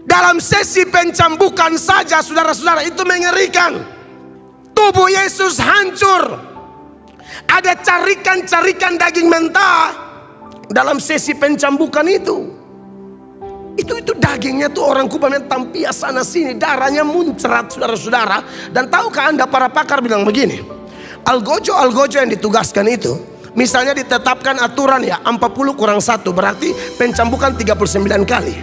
Dalam sesi pencambukan saja saudara-saudara itu mengerikan. Tubuh Yesus hancur. Ada carikan-carikan daging mentah dalam sesi pencambukan itu. Itu dagingnya tuh orang Kuba tampia sana sini, darahnya muncrat saudara-saudara. Dan tahukah Anda, para pakar bilang begini, algojo yang ditugaskan itu, misalnya ditetapkan aturan ya 40 kurang 1 berarti pencambukan 39 kali.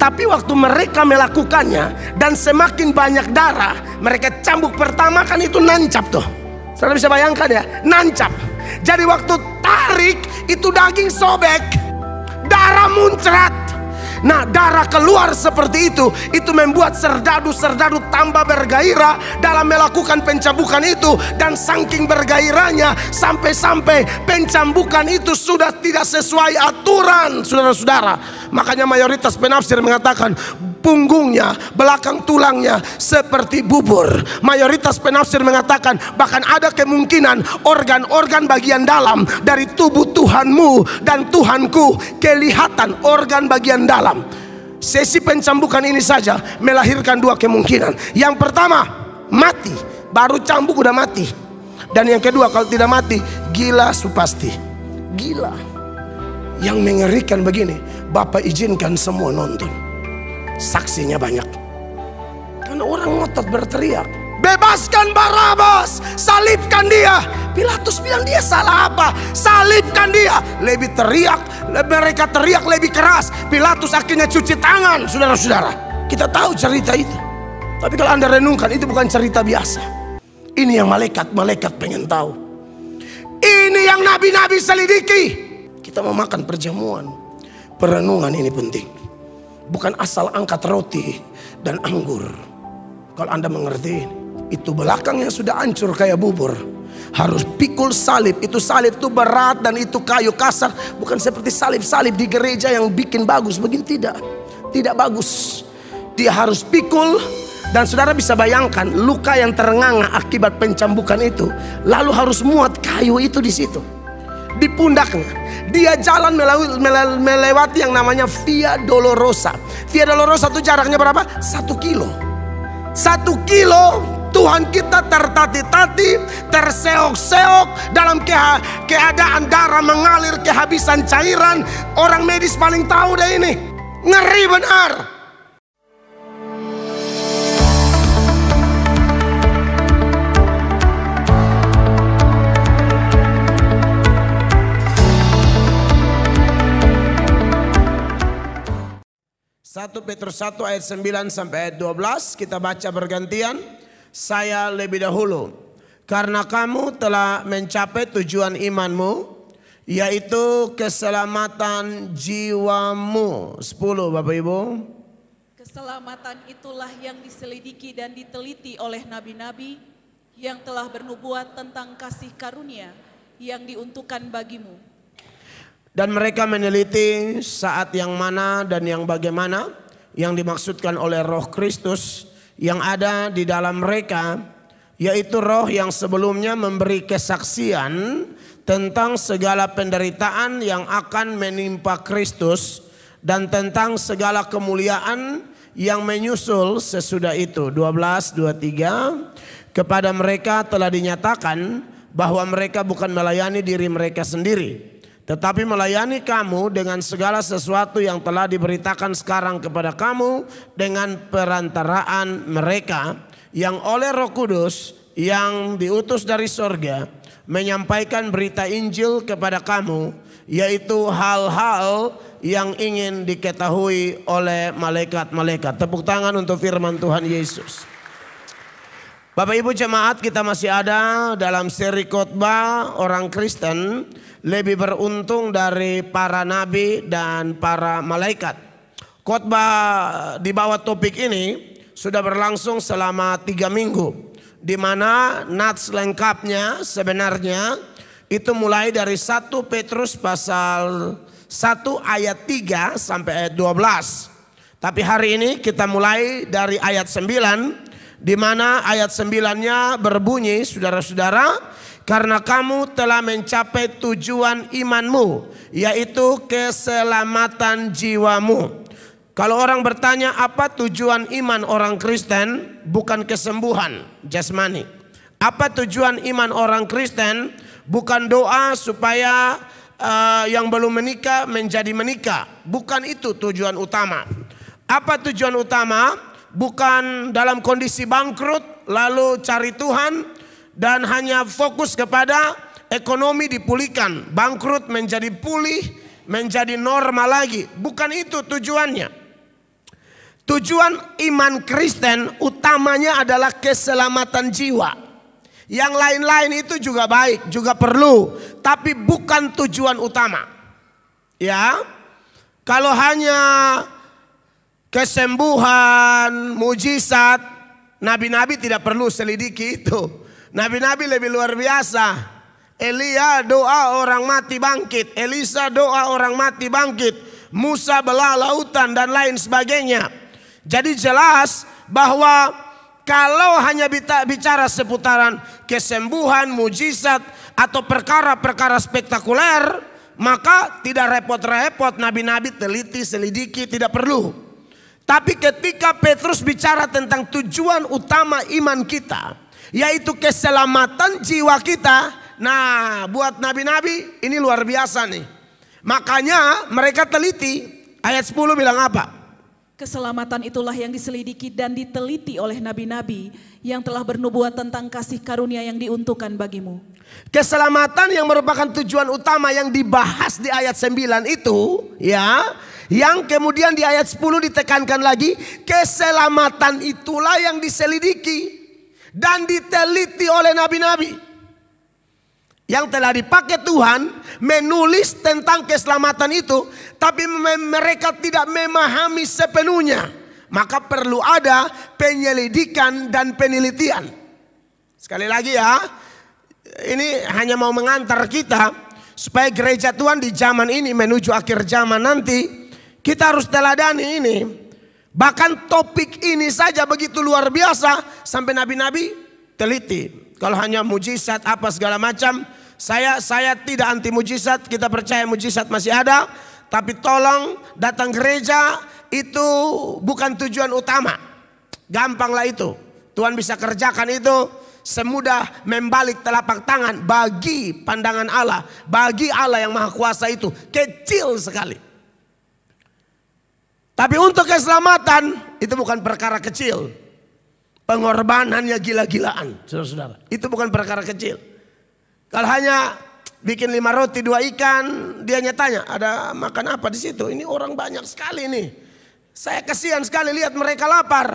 Tapi waktu mereka melakukannya dan semakin banyak darah, mereka cambuk pertama kan itu nancap tuh. Saudara bisa bayangkan ya, nancap. Jadi waktu tarik itu daging sobek, darah muncrat. Nah, darah keluar seperti itu membuat serdadu-serdadu tambah bergairah dalam melakukan pencambukan itu. Dan saking bergairahnya sampai-sampai pencambukan itu sudah tidak sesuai aturan, saudara-saudara. Makanya mayoritas penafsir mengatakan punggungnya, belakang tulangnya seperti bubur. Mayoritas penafsir mengatakan bahkan ada kemungkinan organ-organ bagian dalam dari tubuh Tuhanmu dan Tuhanku kelihatan organ bagian dalam. Sesi pencambukan ini saja melahirkan dua kemungkinan. Yang pertama, mati, baru cambuk udah mati. Dan yang kedua, kalau tidak mati, gila supasti. Gila. Yang mengerikan begini, Bapak izinkan semua nonton. Saksinya banyak. Karena orang ngotot berteriak, bebaskan Barabas, salibkan dia. Pilatus bilang dia salah apa? Salibkan dia. Lebih teriak, mereka teriak lebih keras. Pilatus akhirnya cuci tangan, saudara-saudara. Kita tahu cerita itu. Tapi kalau Anda renungkan, itu bukan cerita biasa. Ini yang malaikat-malaikat pengen tahu. Ini yang nabi-nabi selidiki. Kita mau makan perjamuan. Perenungan ini penting. Bukan asal angkat roti dan anggur. Kalau Anda mengerti, itu belakangnya sudah hancur kayak bubur. Harus pikul salib. Itu salib itu berat dan itu kayu kasar. Bukan seperti salib-salib di gereja yang bikin bagus. Begini tidak. Tidak bagus. Dia harus pikul. Dan saudara bisa bayangkan luka yang terenganga akibat pencambukan itu. Lalu harus muat kayu itu di situ. Di pundaknya. Dia jalan melewati yang namanya Via Dolorosa. Via Dolorosa itu jaraknya berapa? 1 kilo. 1 kilo Tuhan kita tertati-tati, terseok-seok dalam keadaan darah mengalir, kehabisan cairan. Orang medis paling tahu deh ini. Ngeri benar. 1 Petrus 1 ayat 9 sampai ayat 12 kita baca bergantian. Saya lebih dahulu, karena kamu telah mencapai tujuan imanmu, yaitu keselamatan jiwamu. 10 Bapak Ibu. Keselamatan itulah yang diselidiki dan diteliti oleh nabi-nabi yang telah bernubuat tentang kasih karunia yang diuntukkan bagimu. Dan mereka meneliti saat yang mana dan yang bagaimana yang dimaksudkan oleh Roh Kristus yang ada di dalam mereka, yaitu roh yang sebelumnya memberi kesaksian tentang segala penderitaan yang akan menimpa Kristus dan tentang segala kemuliaan yang menyusul sesudah itu. 12:23, kepada mereka telah dinyatakan bahwa mereka bukan melayani diri mereka sendiri, tetapi melayani kamu dengan segala sesuatu yang telah diberitakan sekarang kepada kamu dengan perantaraan mereka yang oleh Roh Kudus yang diutus dari sorga menyampaikan berita Injil kepada kamu, yaitu hal-hal yang ingin diketahui oleh malaikat-malaikat. Tepuk tangan untuk firman Tuhan Yesus. Bapak Ibu jemaat, kita masih ada dalam seri khotbah orang Kristen lebih beruntung dari para nabi dan para malaikat. Khotbah di bawah topik ini sudah berlangsung selama 3 minggu, di mana nats lengkapnya sebenarnya itu mulai dari 1 Petrus pasal 1 ayat 3 sampai ayat 12. Tapi hari ini kita mulai dari ayat 9, di mana ayat 9-nya berbunyi, saudara-saudara, karena kamu telah mencapai tujuan imanmu, yaitu keselamatan jiwamu. Kalau orang bertanya apa tujuan iman orang Kristen, bukan kesembuhan jasmani. Apa tujuan iman orang Kristen, bukan doa supaya yang belum menikah menjadi menikah. Bukan itu tujuan utama. Apa tujuan utama? Bukan dalam kondisi bangkrut lalu cari Tuhan dan hanya fokus kepada ekonomi dipulihkan. Bangkrut menjadi pulih, menjadi normal lagi. Bukan itu tujuannya. Tujuan iman Kristen utamanya adalah keselamatan jiwa. Yang lain-lain itu juga baik, juga perlu, tapi bukan tujuan utama. Ya. Kalau hanya kesembuhan, mujizat, nabi-nabi tidak perlu selidiki itu. Nabi-nabi lebih luar biasa. Elia doa orang mati bangkit, Elisa doa orang mati bangkit, Musa belah lautan dan lain sebagainya. Jadi jelas bahwa kalau hanya bicara seputaran kesembuhan, mujizat atau perkara-perkara spektakuler, maka tidak repot-repot nabi-nabi teliti, selidiki, tidak perlu. Tapi ketika Petrus bicara tentang tujuan utama iman kita, yaitu keselamatan jiwa kita, nah buat nabi-nabi ini luar biasa nih. Makanya mereka teliti. Ayat 10 bilang apa? Keselamatan itulah yang diselidiki dan diteliti oleh nabi-nabi yang telah bernubuat tentang kasih karunia yang diuntukkan bagimu. Keselamatan yang merupakan tujuan utama yang dibahas di ayat 9 itu, ya, yang kemudian di ayat 10 ditekankan lagi, keselamatan itulah yang diselidiki dan diteliti oleh nabi-nabi. Yang telah dipakai Tuhan menulis tentang keselamatan itu, tapi mereka tidak memahami sepenuhnya. Maka perlu ada penyelidikan dan penelitian. Sekali lagi ya, ini hanya mau mengantar kita supaya gereja Tuhan di zaman ini menuju akhir zaman nanti, kita harus teladani ini. Bahkan topik ini saja begitu luar biasa sampai nabi-nabi teliti. Kalau hanya mujizat apa segala macam, saya tidak anti mujizat, kita percaya mujizat masih ada, tapi tolong datang gereja itu bukan tujuan utama. Gampanglah itu. Tuhan bisa kerjakan itu semudah membalik telapak tangan bagi pandangan Allah, bagi Allah yang Maha Kuasa itu kecil sekali. Tapi untuk keselamatan itu bukan perkara kecil. Pengorbanannya gila-gilaan, saudara-saudara. Itu bukan perkara kecil. Kalau hanya bikin 5 roti 2 ikan, dia tanya ada makan apa di situ? Ini orang banyak sekali nih. Saya kasihan sekali lihat mereka lapar.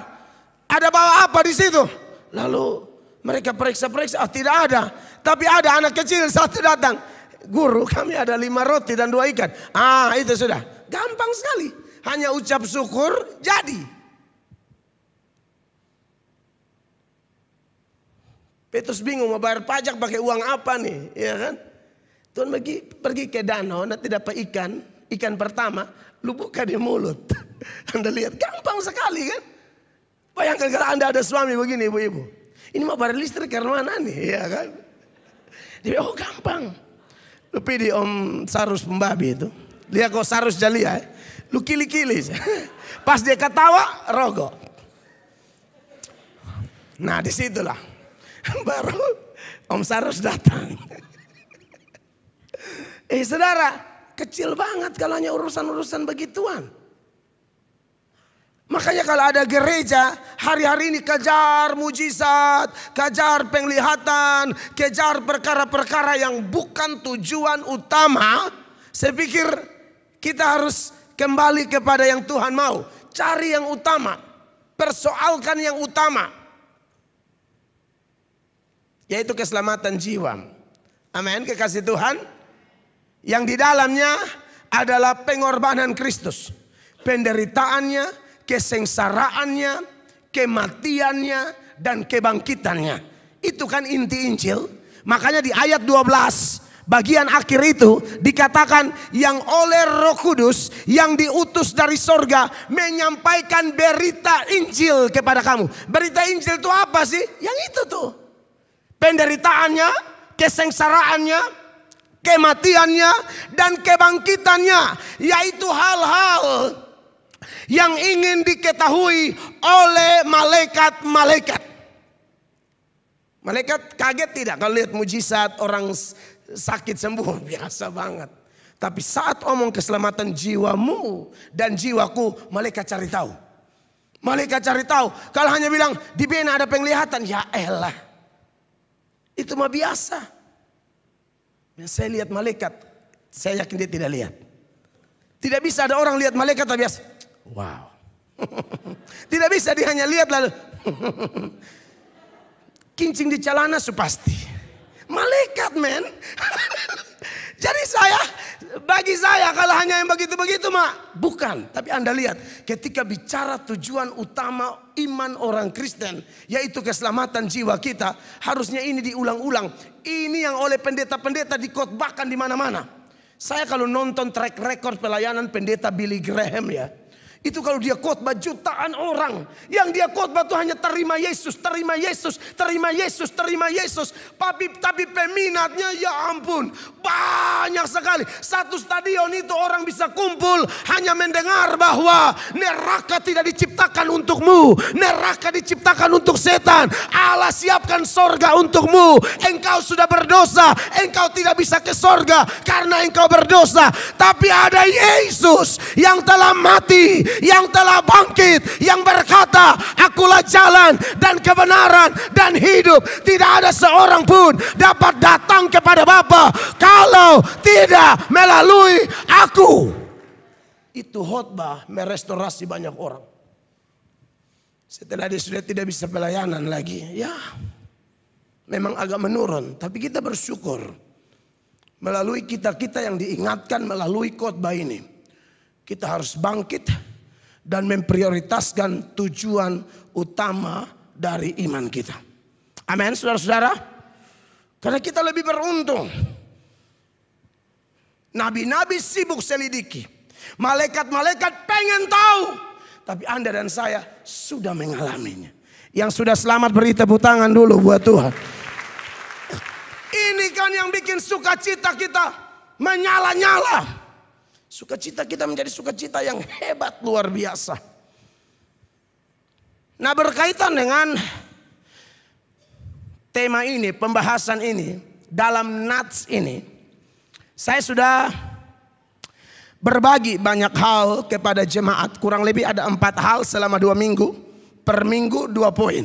Ada bawa apa di situ? Lalu mereka periksa-periksa, tidak ada. Tapi ada anak kecil satu datang. Guru, kami ada 5 roti dan 2 ikan. Ah, itu sudah. Gampang sekali. Hanya ucap syukur jadi. Petrus bingung mau bayar pajak pakai uang apa nih, ya kan? Tuhan pergi ke danau, nanti dapat ikan pertama, lu buka di mulut. Anda lihat gampang sekali kan? Bayangkan kalau Anda ada suami begini ibu-ibu, ini mau bayar listrik karena mana nih, ya kan? Dia oh gampang. Lu pilih Om Sarus Pembabi itu, lihat kok Sarus Jalia, lu kili-kili. Pas dia ketawa, rogo. Nah disitulah. Baru Om Sarus datang. Saudara, kecil banget kalau hanya urusan-urusan begituan. Makanya kalau ada gereja hari-hari ini kejar mujizat, kejar penglihatan, kejar perkara-perkara yang bukan tujuan utama. Saya pikir kita harus kembali kepada yang Tuhan mau. Cari yang utama, persoalkan yang utama. Yaitu keselamatan jiwa. Amin, kekasih Tuhan. Yang di dalamnya adalah pengorbanan Kristus. Penderitaannya, kesengsaraannya, kematiannya, dan kebangkitannya. Itu kan inti Injil. Makanya di ayat 12 bagian akhir itu dikatakan yang oleh Roh Kudus yang diutus dari sorga menyampaikan berita Injil kepada kamu. Berita Injil itu apa sih? Yang itu tuh. Penderitaannya, kesengsaraannya, kematiannya, dan kebangkitannya. Yaitu hal-hal yang ingin diketahui oleh malaikat-malaikat. Malaikat kaget tidak kalau lihat mujizat orang sakit sembuh? Biasa banget. Tapi saat omong keselamatan jiwamu dan jiwaku, malaikat cari tahu. Malaikat cari tahu. Kalau hanya bilang di bena ada penglihatan, ya elah. Itu mah biasa. Yang saya lihat malaikat, saya yakin dia tidak lihat. Tidak bisa ada orang lihat malaikat tapi biasa. Wow. Tidak bisa dia hanya lihat lalu. Kincing di celana supasti. Malaikat men. Jadi bagi saya kalau hanya yang begitu-begitu mah bukan. Tapi Anda lihat ketika bicara tujuan utama iman orang Kristen, yaitu keselamatan jiwa kita, harusnya ini diulang-ulang. Ini yang oleh pendeta-pendeta dikotbahkan di mana-mana. Saya kalau nonton track record pelayanan pendeta Billy Graham ya, itu kalau dia khotbah jutaan orang, yang dia khotbah itu hanya terima Yesus, terima Yesus, terima Yesus, terima Yesus. Tapi peminatnya ya ampun, banyak sekali. Satu stadion itu orang bisa kumpul hanya mendengar bahwa neraka tidak diciptakan untukmu, neraka diciptakan untuk setan. Allah siapkan sorga untukmu. Engkau sudah berdosa, engkau tidak bisa ke sorga karena engkau berdosa. Tapi ada Yesus yang telah mati, yang telah bangkit, yang berkata, akulah jalan dan kebenaran dan hidup. Tidak ada seorang pun dapat datang kepada Bapa kalau tidak melalui aku. Itu khotbah merestorasi banyak orang. Setelah dia sudah tidak bisa pelayanan lagi, ya memang agak menurun. Tapi kita bersyukur melalui kita yang diingatkan melalui khotbah ini. Kita harus bangkit dan memprioritaskan tujuan utama dari iman kita. Amin, saudara-saudara. Karena kita lebih beruntung. Nabi-nabi sibuk selidiki. Malaikat-malaikat pengen tahu. Tapi Anda dan saya sudah mengalaminya. Yang sudah selamat beri tepuk tangan dulu buat Tuhan. Ini kan yang bikin sukacita kita menyala-nyala. Sukacita kita menjadi sukacita yang hebat luar biasa. Nah, berkaitan dengan tema ini, pembahasan ini, dalam nats ini, saya sudah berbagi banyak hal kepada jemaat. Kurang lebih ada 4 hal selama 2 minggu. Per minggu 2 poin.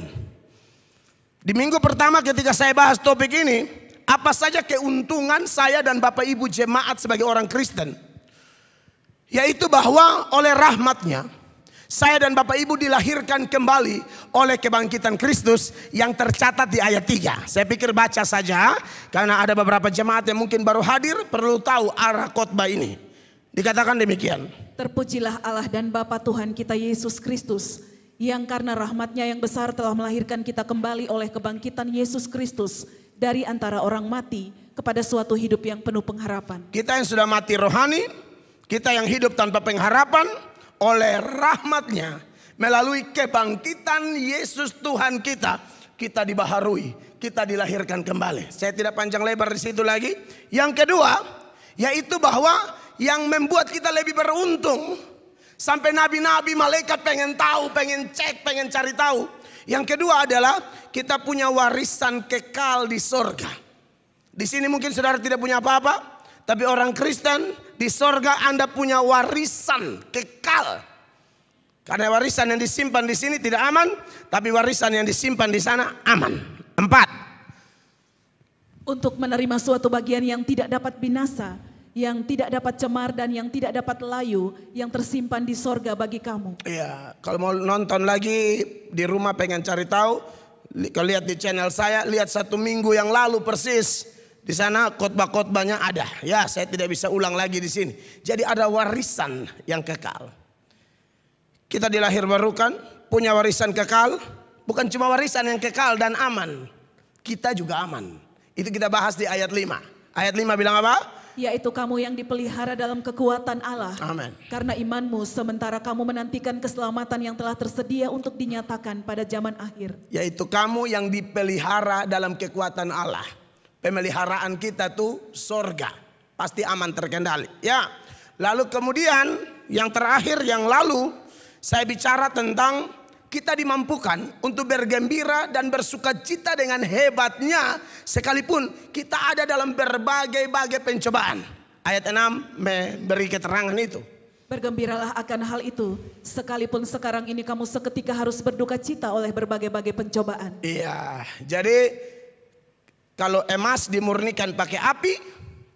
Di minggu pertama ketika saya bahas topik ini, apa saja keuntungan saya dan Bapak Ibu jemaat sebagai orang Kristen. Yaitu bahwa oleh rahmatnya saya dan Bapak Ibu dilahirkan kembali oleh kebangkitan Kristus yang tercatat di ayat 3. Saya pikir baca saja karena ada beberapa jemaat yang mungkin baru hadir perlu tahu arah khotbah ini. Dikatakan demikian. Terpujilah Allah dan Bapa Tuhan kita Yesus Kristus, yang karena rahmatnya yang besar telah melahirkan kita kembali oleh kebangkitan Yesus Kristus dari antara orang mati kepada suatu hidup yang penuh pengharapan. Kita yang sudah mati rohani, kita yang hidup tanpa pengharapan, oleh rahmatnya melalui kebangkitan Yesus Tuhan kita, kita dibaharui, kita dilahirkan kembali. Saya tidak panjang lebar di situ lagi. Yang kedua, yaitu bahwa yang membuat kita lebih beruntung, sampai nabi-nabi malaikat pengen tahu, pengen cek, pengen cari tahu. Yang kedua adalah kita punya warisan kekal di sorga. Di sini mungkin saudara tidak punya apa-apa. Tapi orang Kristen di sorga Anda punya warisan kekal. Karena warisan yang disimpan di sini tidak aman, tapi warisan yang disimpan di sana aman. 4. Untuk menerima suatu bagian yang tidak dapat binasa, yang tidak dapat cemar dan yang tidak dapat layu, yang tersimpan di sorga bagi kamu. Iya, kalau mau nonton lagi di rumah pengen cari tahu, kalau lihat di channel saya, lihat 1 minggu yang lalu persis. Di sana khotbah-khotbahnya ada. Ya, saya tidak bisa ulang lagi di sini. Jadi ada warisan yang kekal. Kita dilahirbarukan, punya warisan kekal. Bukan cuma warisan yang kekal dan aman. Kita juga aman. Itu kita bahas di ayat 5. Ayat 5 bilang apa? Yaitu kamu yang dipelihara dalam kekuatan Allah. Amin. Karena imanmu sementara kamu menantikan keselamatan yang telah tersedia untuk dinyatakan pada zaman akhir. Yaitu kamu yang dipelihara dalam kekuatan Allah. Pemeliharaan kita tuh sorga, pasti aman terkendali. Ya, lalu kemudian yang terakhir yang lalu Saya bicara tentang kita dimampukan untuk bergembira dan bersukacita dengan hebatnya sekalipun kita ada dalam berbagai-bagai pencobaan. Ayat 6 memberi keterangan itu. Bergembiralah akan hal itu, sekalipun sekarang ini kamu seketika harus berduka cita oleh berbagai-bagai pencobaan. Iya, jadi kalau emas dimurnikan pakai api,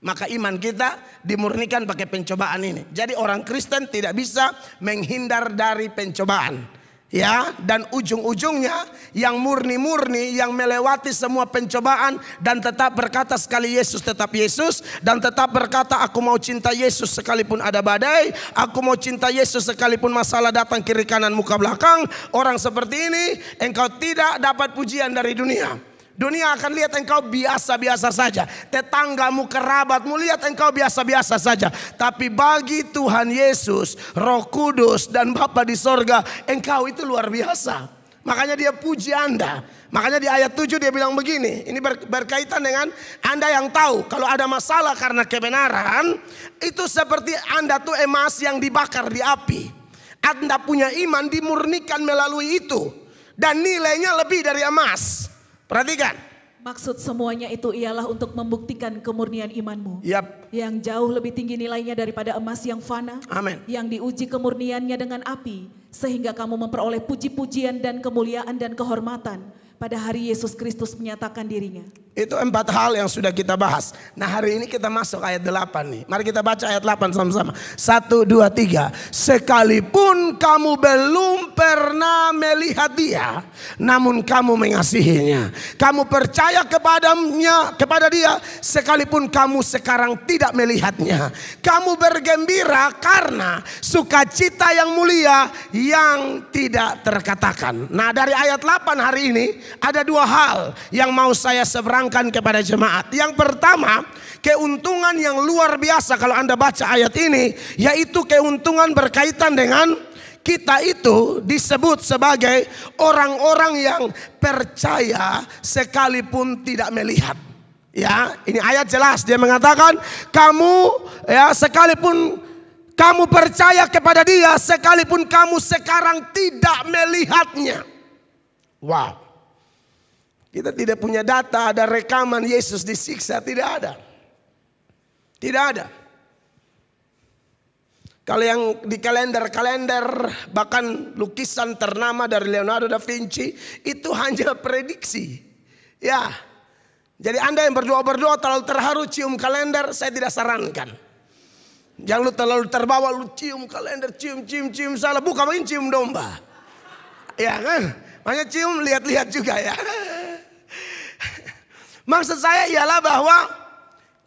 maka iman kita dimurnikan pakai pencobaan ini. Jadi orang Kristen tidak bisa menghindar dari pencobaan. Ya, dan ujung-ujungnya yang murni-murni, yang melewati semua pencobaan dan tetap berkata sekali Yesus tetap Yesus, dan tetap berkata aku mau cinta Yesus sekalipun ada badai, aku mau cinta Yesus sekalipun masalah datang kiri kanan muka belakang. Orang seperti ini engkau tidak dapat pujian dari dunia. Dunia akan lihat engkau biasa-biasa saja. Tetanggamu, kerabatmu lihat engkau biasa-biasa saja. Tapi bagi Tuhan Yesus, Roh Kudus dan Bapa di sorga, engkau itu luar biasa. Makanya dia puji Anda. Makanya di ayat 7 dia bilang begini. Ini berkaitan dengan Anda yang tahu kalau ada masalah karena kebenaran, itu seperti Anda tuh emas yang dibakar di api. Anda punya iman dimurnikan melalui itu. Dan nilainya lebih dari emas. Perhatikan. Maksud semuanya itu ialah untuk membuktikan kemurnian imanmu. Yap. Yang jauh lebih tinggi nilainya daripada emas yang fana. Amin. Yang diuji kemurniannya dengan api. Sehingga kamu memperoleh puji-pujian dan kemuliaan dan kehormatan pada hari Yesus Kristus menyatakan dirinya. Itu 4 hal yang sudah kita bahas. Nah hari ini kita masuk ayat 8 nih. Mari kita baca ayat 8 sama-sama. 1, 2, 3. Sekalipun kamu belum pernah melihat dia, namun kamu mengasihinya. Kamu percaya kepada dia, sekalipun kamu sekarang tidak melihatnya. Kamu bergembira karena sukacita yang mulia yang tidak terkatakan. Nah dari ayat 8 hari ini ada 2 hal yang mau saya seberangkan kepada jemaat. Yang pertama, keuntungan yang luar biasa kalau Anda baca ayat ini, yaitu keuntungan berkaitan dengan kita itu disebut sebagai orang-orang yang percaya sekalipun tidak melihat. Ya, ini ayat jelas dia mengatakan kamu ya sekalipun kamu percaya kepada dia sekalipun kamu sekarang tidak melihatnya. Wow. Kita tidak punya data, ada rekaman Yesus disiksa, tidak ada. Tidak ada. Kalau yang di kalender-kalender, bahkan lukisan ternama dari Leonardo da Vinci, itu hanya prediksi. Ya, jadi Anda yang berdoa-berdoa terlalu terharu cium kalender, saya tidak sarankan. Jangan lu terlalu terbawa, lu cium kalender, cium salah, bukan main cium domba. Ya kan, makanya cium lihat-lihat juga ya. Maksud saya ialah bahwa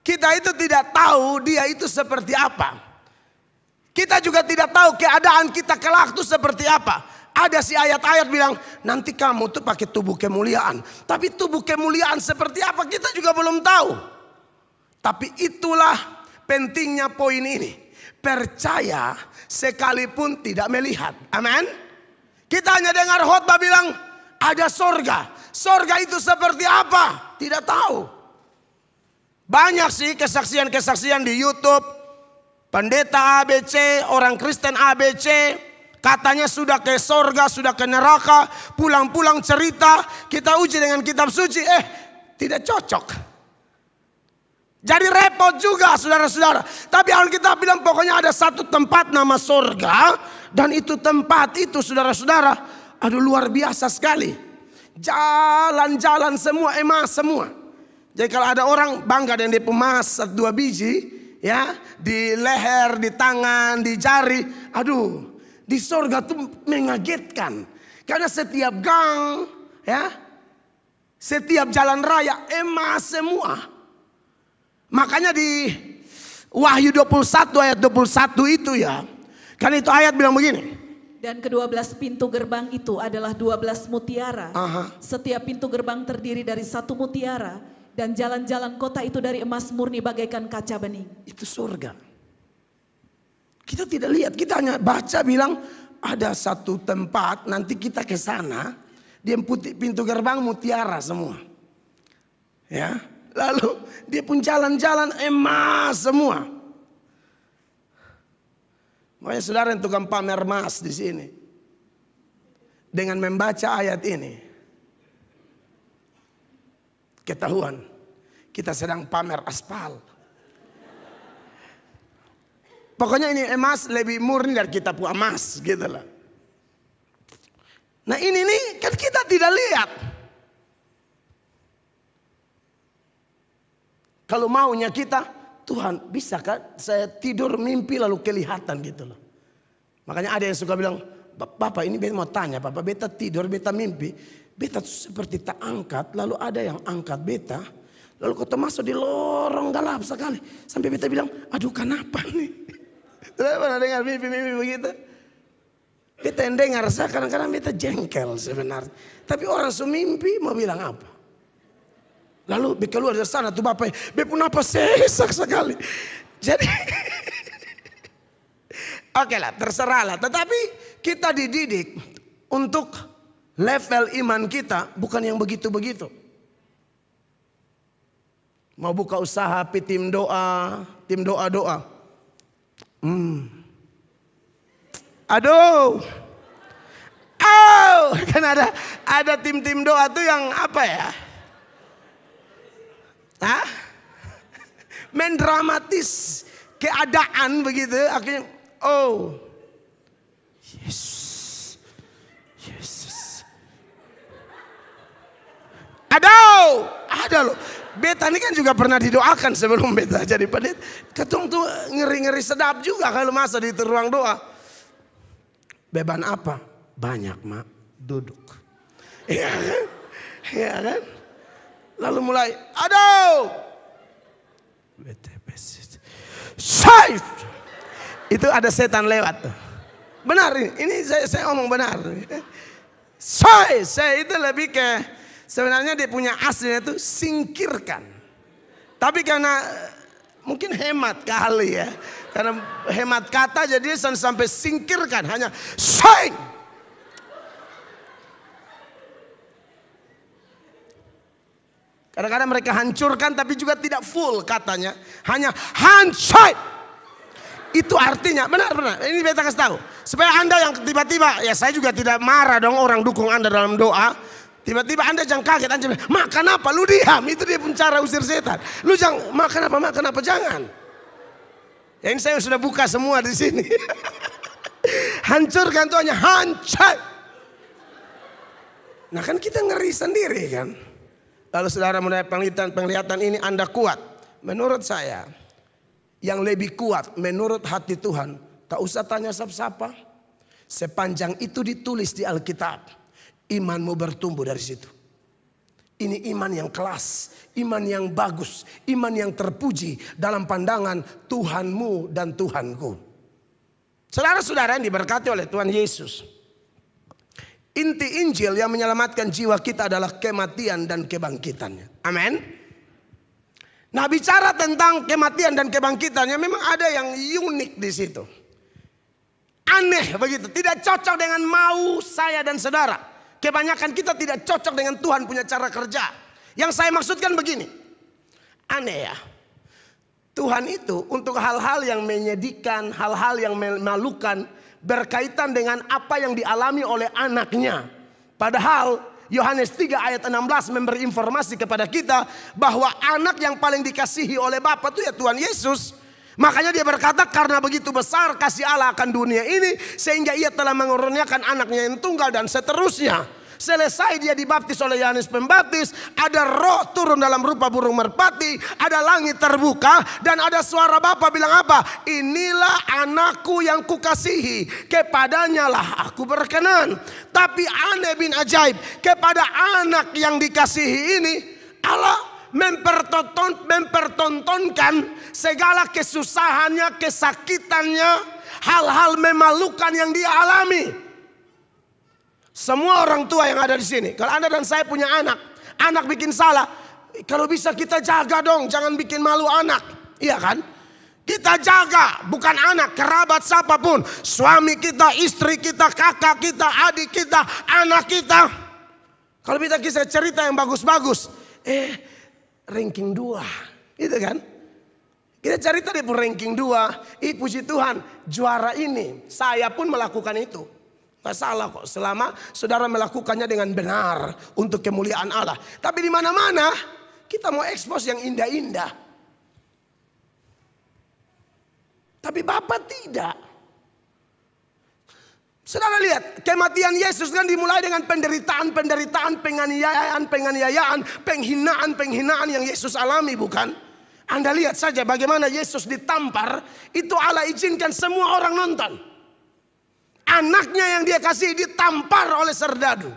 kita itu tidak tahu dia itu seperti apa. Kita juga tidak tahu keadaan kita kelak itu seperti apa. Ada si ayat-ayat bilang nanti kamu tuh pakai tubuh kemuliaan. Tapi tubuh kemuliaan seperti apa kita juga belum tahu. Tapi itulah pentingnya poin ini. Percaya sekalipun tidak melihat. Amin. Kita hanya dengar khotbah bilang ada sorga. Sorga itu seperti apa? Tidak tahu. Banyak sih kesaksian-kesaksian di YouTube. Pendeta ABC, orang Kristen ABC. Katanya sudah ke sorga, sudah ke neraka. Pulang-pulang cerita. Kita uji dengan kitab suci. Tidak cocok. Jadi repot juga saudara-saudara. Tapi Alkitab bilang pokoknya ada satu tempat nama sorga. Dan itu tempat itu saudara-saudara. Aduh luar biasa sekali. Jalan-jalan semua emas semua. Jadi kalau ada orang bangga dengan dia emas 2 biji ya di leher, di tangan, di jari, aduh di sorga tuh mengagetkan karena setiap gang ya, setiap jalan raya emas semua. Makanya di Wahyu 21 ayat 21 itu ya, kan itu ayat bilang begini. Dan ke-12 pintu gerbang itu adalah 12 mutiara. Setiap pintu gerbang terdiri dari 1 mutiara. Dan jalan-jalan kota itu dari emas murni bagaikan kaca bening. Itu surga. Kita tidak lihat, kita hanya baca bilang ada satu tempat nanti kita ke sana. Dia pintu gerbang mutiara semua. Ya, lalu dia pun jalan-jalan emas semua. Makanya saudara yang tukang pamer emas di sini, dengan membaca ayat ini, ketahuan kita sedang pamer aspal. Pokoknya ini emas lebih murni dari kita punya emas gitu lah. Nah ini nih kan kita tidak lihat. Kalau maunya kita, Tuhan bisa kan saya tidur mimpi lalu kelihatan gitu loh. Makanya ada yang suka bilang, Bapak ini beta mau tanya, Bapak beta tidur, beta mimpi. Beta seperti tak angkat, lalu ada yang angkat beta. Lalu kau masuk di lorong gelap sekali. Sampai beta bilang, aduh kenapa nih? Tidak pernah dengar mimpi-mimpi begitu. Beta yang dengar, saya kadang-kadang beta jengkel sebenarnya. Tapi orang semimpi mau bilang apa? Lalu keluar dari sana tuh Bapak, beta pun apa sesak sekali. Jadi, oke lah terserah lah. Tetapi kita dididik untuk level iman kita bukan yang begitu-begitu. Mau buka usaha, tim doa. Aduh. Kan ada tim doa tuh yang apa ya? Mendramatis keadaan begitu. Akhirnya, Yesus. Aduh, ada loh. Beta ini kan juga pernah didoakan sebelum beta jadi pendeta. Ketung tuh ngeri-ngeri sedap juga kalau masa di ruang doa. Beban apa? Banyak mak, duduk. Iya kan? Iya kan? Lalu mulai, aduh. Say! Itu ada setan lewat. Benar ini saya omong benar. Say itu lebih ke sebenarnya dia punya aslinya itu singkirkan. Tapi karena mungkin hemat kali ya. Karena hemat kata jadi sampai singkirkan. Hanya say. Kadang-kadang mereka hancurkan tapi juga tidak full katanya. Hanya handshake. Itu artinya benar-benar. Ini beta kasih tahu. Supaya Anda yang tiba-tiba, ya saya juga tidak marah dong orang dukung Anda dalam doa. Tiba-tiba Anda jangan kaget, Anda bilang, makan apa? Lu diam, itu dia pun cara usir setan. Lu jangan makan apa, jangan. Ya ini saya sudah buka semua di sini. Hancurkan tuh hanya hancur. Nah kan kita ngeri sendiri kan. Lalu saudara mendapat penglihatan ini Anda kuat. Menurut saya, yang lebih kuat menurut hati Tuhan, tak usah tanya siapa-siapa. Sepanjang itu ditulis di Alkitab. Imanmu bertumbuh dari situ. Ini iman yang kelas, iman yang bagus, iman yang terpuji dalam pandangan Tuhanmu dan Tuhanku. Saudara-saudara yang diberkati oleh Tuhan Yesus. Inti Injil yang menyelamatkan jiwa kita adalah kematian dan kebangkitannya. Amin. Nah bicara tentang kematian dan kebangkitannya memang ada yang unik di situ. Aneh begitu, tidak cocok dengan mau saya dan saudara. Kebanyakan kita tidak cocok dengan Tuhan punya cara kerja. Yang saya maksudkan begini. Aneh ya. Tuhan itu untuk hal-hal yang menyedihkan, hal-hal yang memalukan, berkaitan dengan apa yang dialami oleh anaknya. Padahal Yohanes 3 ayat 16 memberi informasi kepada kita bahwa anak yang paling dikasihi oleh Bapa itu ya Tuhan Yesus. Makanya dia berkata karena begitu besar kasih Allah akan dunia ini sehingga ia telah mengurniakan anaknya yang tunggal dan seterusnya. Selesai dia dibaptis oleh Yohanes Pembaptis, ada roh turun dalam rupa burung merpati, ada langit terbuka dan ada suara Bapa bilang apa? Inilah anakku yang kukasihi, kepadanya lah aku berkenan. Tapi aneh bin ajaib, kepada anak yang dikasihi ini Allah mempertontonkan segala kesusahannya, kesakitannya, hal-hal memalukan yang dia alami. Semua orang tua yang ada di sini, kalau Anda dan saya punya anak bikin salah, kalau bisa kita jaga dong, jangan bikin malu anak, iya kan? Kita jaga, bukan anak, kerabat siapapun, suami kita, istri kita, kakak kita, adik kita, anak kita. Kalau kita kisah cerita yang bagus-bagus, ranking 2, gitu kan? Kita cerita di ranking 2, puji Tuhan, juara ini, saya pun melakukan itu. salah kok selama saudara melakukannya dengan benar untuk kemuliaan Allah. Tapi di mana-mana kita mau ekspos yang indah-indah. Tapi Bapa tidak. Saudara lihat, kematian Yesus kan dimulai dengan penderitaan, penganiayaan, penghinaan yang Yesus alami, bukan? Anda lihat saja bagaimana Yesus ditampar, itu Allah izinkan semua orang nonton. Anaknya yang dia kasih ditampar oleh serdadu.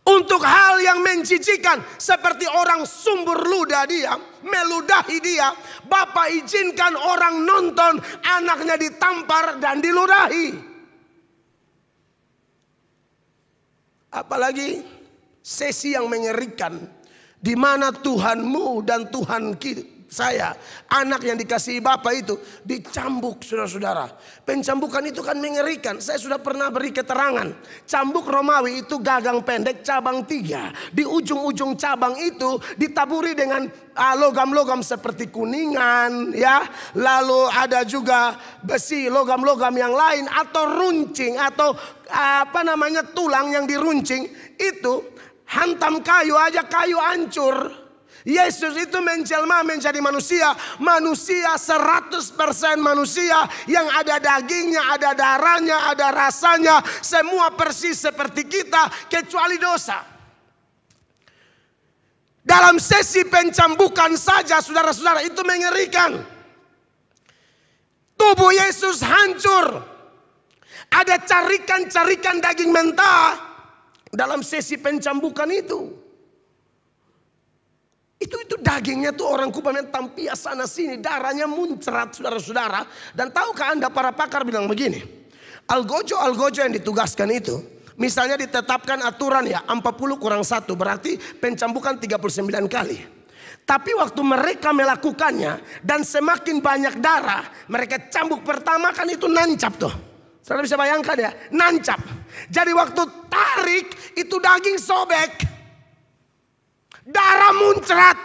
Untuk hal yang menjijikan seperti orang sumber ludah dia, meludahi dia, Bapa izinkan orang nonton anaknya ditampar dan diludahi. Apalagi sesi yang mengerikan di mana Tuhanmu dan Tuhan saya, anak yang dikasihi Bapa itu dicambuk, saudara-saudara. Pencambukan itu kan mengerikan. Saya sudah pernah beri keterangan. Cambuk Romawi itu gagang pendek cabang 3. Di ujung-ujung cabang itu ditaburi dengan logam-logam seperti kuningan, ya. Lalu ada juga besi, logam-logam yang lain atau runcing atau tulang yang diruncing itu. Hantam kayu aja kayu hancur. Yesus itu menjelma menjadi manusia 100% manusia yang ada dagingnya, ada darahnya, ada rasanya, semua persis seperti kita kecuali dosa. Dalam sesi pencambukan saja saudara-saudara itu mengerikan. Tubuh Yesus hancur. Ada carikan-carikan daging mentah dalam sesi pencambukan itu. Itu dagingnya tuh orang Kupamen tampia sana sini, darahnya muncrat saudara-saudara. Dan tahukah Anda para pakar bilang begini, algojo yang ditugaskan itu, misalnya ditetapkan aturan ya 40 kurang 1 berarti pencambukan 39 kali. Tapi waktu mereka melakukannya dan semakin banyak darah, mereka cambuk pertama kan itu nancap tuh. Saudara bisa bayangkan ya, nancap. Jadi waktu tarik itu daging sobek. Darah muncrat.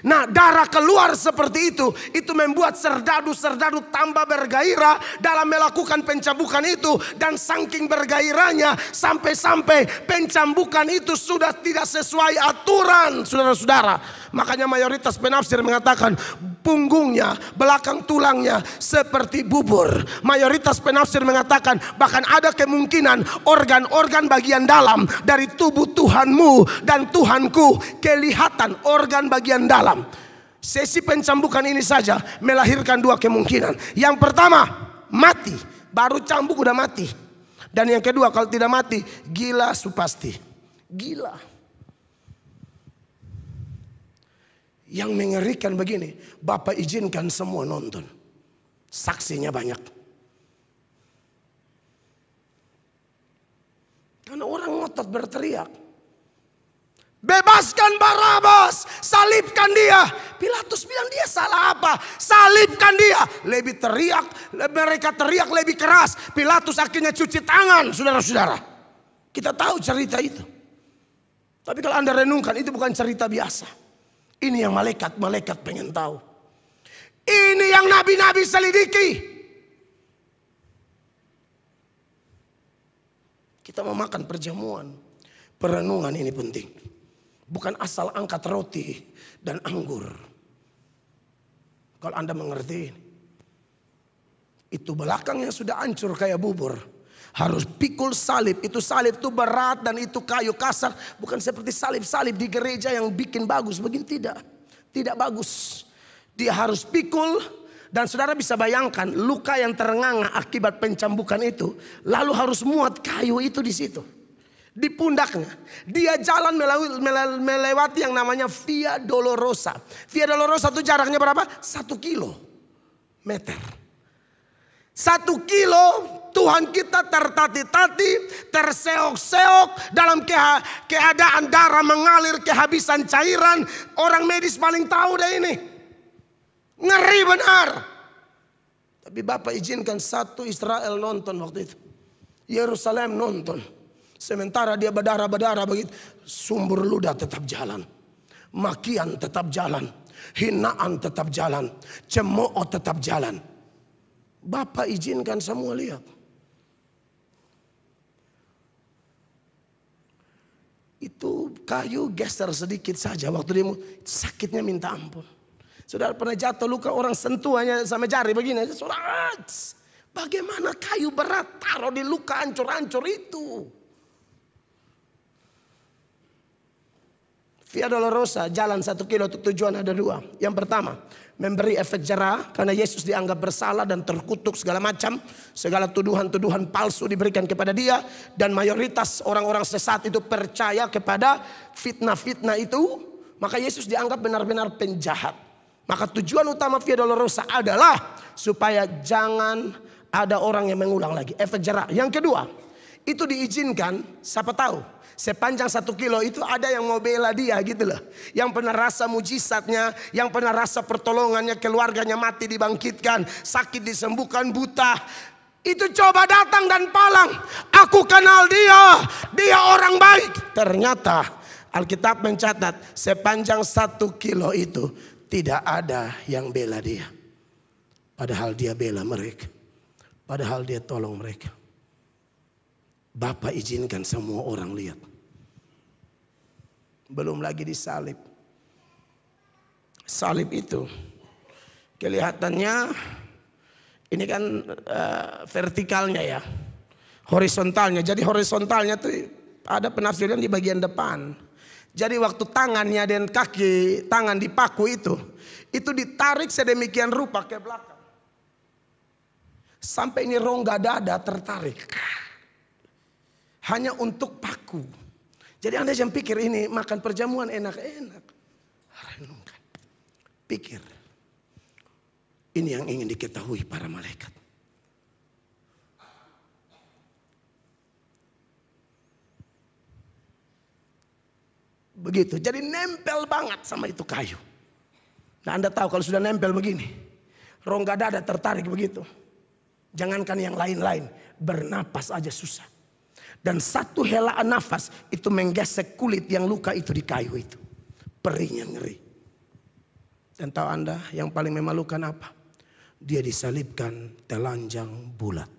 Nah, darah keluar seperti itu membuat serdadu-serdadu tambah bergairah dalam melakukan pencambukan itu. Dan saking bergairahnya sampai-sampai pencambukan itu sudah tidak sesuai aturan, saudara-saudara. Makanya mayoritas penafsir mengatakan punggungnya, belakang tulangnya seperti bubur. Mayoritas penafsir mengatakan bahkan ada kemungkinan organ-organ bagian dalam dari tubuh Tuhanmu dan Tuhanku kelihatan organ bagian dalam. Sesi pencambukan ini saja melahirkan 2 kemungkinan. Yang pertama, mati. Baru cambuk udah mati. Dan yang kedua, kalau tidak mati, gila supasti. Gila. Yang mengerikan begini, Bapak izinkan semua nonton. Saksinya banyak. Karena orang ngotot berteriak, bebaskan Barabas, salibkan dia. Pilatus bilang dia salah apa? Salibkan dia. Lebih teriak, mereka teriak lebih keras. Pilatus akhirnya cuci tangan, saudara-saudara. Kita tahu cerita itu. Tapi kalau Anda renungkan, itu bukan cerita biasa. Ini yang malaikat pengen tahu. Ini yang nabi-nabi selidiki. Kita mau makan perjamuan. Perenungan ini penting. Bukan asal angkat roti dan anggur. Kalau Anda mengerti ini. Itu belakangnya sudah hancur kayak bubur. Harus pikul salib. Itu salib itu berat dan itu kayu kasar. Bukan seperti salib-salib di gereja yang bikin bagus. Begini tidak. Tidak bagus. Dia harus pikul. Dan saudara bisa bayangkan luka yang terenganga akibat pencambukan itu. Lalu harus muat kayu itu di situ. Di pundaknya. Dia jalan melewati yang namanya Via Dolorosa. Via Dolorosa itu jaraknya berapa? 1 kilometer. 1 kilo Tuhan kita tertati-tati, terseok-seok dalam keadaan darah mengalir, kehabisan cairan. Orang medis paling tahu deh ini. Ngeri benar. Tapi Bapak izinkan satu Israel nonton waktu itu. Yerusalem nonton. Sementara dia berdarah-berdarah begitu. Sumber ludah tetap jalan. Makian tetap jalan. Hinaan tetap jalan. Cemooh tetap jalan. Bapa izinkan semua lihat. Itu kayu geser sedikit saja waktu dia sakitnya minta ampun. Saudara pernah jatuh luka, orang sentuhannya sama jari begini. Saudara, bagaimana kayu berat taruh di luka hancur-hancur itu. Via Dolorosa, jalan 1 kilo untuk tujuan ada 2. Yang pertama, memberi efek jerah karena Yesus dianggap bersalah dan terkutuk segala macam. Segala tuduhan-tuduhan palsu diberikan kepada dia. Dan mayoritas orang-orang sesat itu percaya kepada fitnah-fitnah itu. Maka Yesus dianggap benar-benar penjahat. Maka tujuan utama Via Dolorosa adalah supaya jangan ada orang yang mengulang lagi. Efek jerah. Yang kedua, itu diizinkan, siapa tahu. Sepanjang 1 kilo itu ada yang mau bela dia gitu loh. Yang pernah rasa mujizatnya, yang pernah rasa pertolongannya, keluarganya mati dibangkitkan, sakit disembuhkan, buta. Itu coba datang dan palang. Aku kenal dia, dia orang baik. Ternyata Alkitab mencatat sepanjang 1 kilo itu tidak ada yang bela dia. Padahal dia bela mereka. Padahal dia tolong mereka. Bapa izinkan semua orang lihat. Belum lagi disalib. Salib itu kelihatannya ini kan vertikalnya ya. Horizontalnya. Jadi horizontalnya tuh ada penafsiran di bagian depan. Jadi waktu tangannya dan kaki tangan dipaku itu ditarik sedemikian rupa ke belakang. Sampai ini rongga dada tertarik. Hanya untuk paku. Jadi Anda jangan pikir ini makan perjamuan enak-enak. Renungkan. Pikir. Ini yang ingin diketahui para malaikat. Begitu. Jadi nempel banget sama itu kayu. Nah Anda tahu kalau sudah nempel begini. Rongga dada tertarik begitu. Jangankan yang lain-lain. Bernapas aja susah. Dan satu helaan nafas itu menggesek kulit yang luka itu di kayu itu. Perihnya ngeri. Dan tahu Anda yang paling memalukan apa? Dia disalibkan telanjang bulat.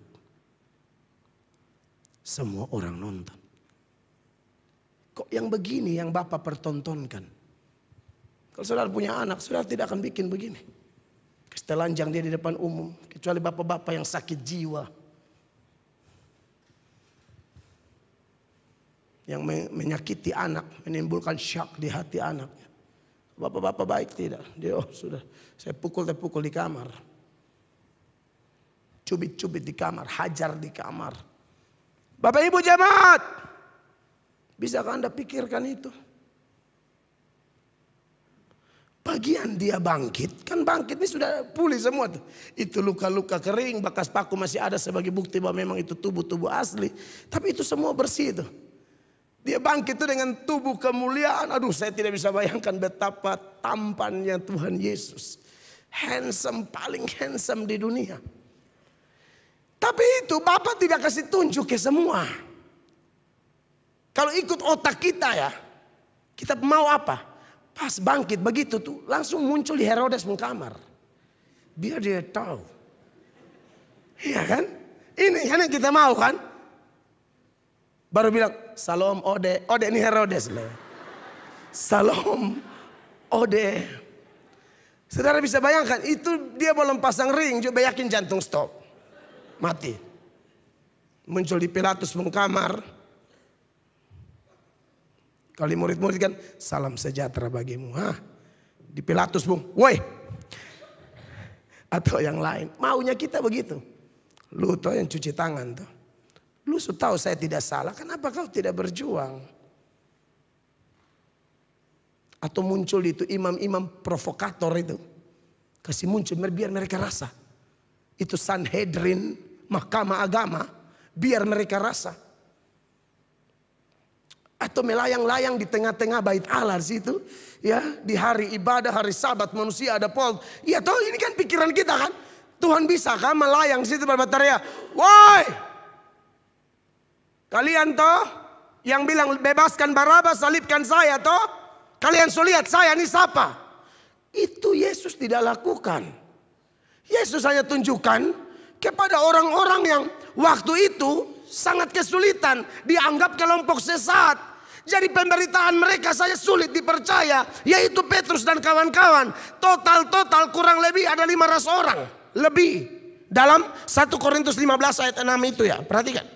Semua orang nonton. Kok yang begini yang Bapak pertontonkan? Kalau saudara punya anak, saudara tidak akan bikin begini. Telanjang dia di depan umum. Kecuali bapak-bapak yang sakit jiwa. Yang menyakiti anak, menimbulkan syak di hati anaknya. Bapak-bapak baik tidak. Dia sudah saya pukul di kamar. Cubit-cubit di kamar, hajar di kamar. Bapak Ibu jemaat, bisakah Anda pikirkan itu? Bagian dia bangkit, kan bangkit ini sudah pulih semua tuh. Itu luka-luka kering, bekas paku masih ada sebagai bukti bahwa memang itu tubuh-tubuh asli. Tapi itu semua bersih tuh. Dia bangkit itu dengan tubuh kemuliaan. Aduh, saya tidak bisa bayangkan betapa tampannya Tuhan Yesus. Handsome, paling handsome di dunia. Tapi itu Bapak tidak kasih tunjuk ke semua. Kalau ikut otak kita ya, kita mau apa? Pas bangkit begitu tuh langsung muncul di Herodes kamar. Biar dia tahu. Iya kan? Ini kan yang kita mau kan? Baru bilang Salom Ode. Ode ini Herodes loh. Salom Ode. Saudara bisa bayangkan itu dia belum pasang ring juga yakin jantung stop. Mati. Muncul di Pilatus kamar. Kali murid-murid kan salam sejahtera bagimu. Hah? Di Pilatus woi. Atau yang lain. Maunya kita begitu. Lu tuh yang cuci tangan tuh. Lu tahu saya tidak salah. Kenapa kau tidak berjuang? Atau muncul itu imam-imam provokator itu. Kasih muncul biar mereka rasa. Itu Sanhedrin, mahkamah agama. Biar mereka rasa. Atau melayang-layang di tengah-tengah bait Allah situ, ya, di hari ibadah, hari Sabat manusia ada pol. Ya toh ini kan pikiran kita kan. Tuhan bisa kan melayang situ berbateria. Woi! Kalian toh yang bilang bebaskan Barabas, salibkan saya toh. Kalian sudah lihat saya ini siapa? Itu Yesus tidak lakukan. Yesus hanya tunjukkan kepada orang-orang yang waktu itu sangat kesulitan, dianggap kelompok sesat. Jadi pemberitaan mereka saja sulit dipercaya, yaitu Petrus dan kawan-kawan. Total kurang lebih ada 500 orang lebih dalam 1 Korintus 15 ayat 6 itu ya. Perhatikan.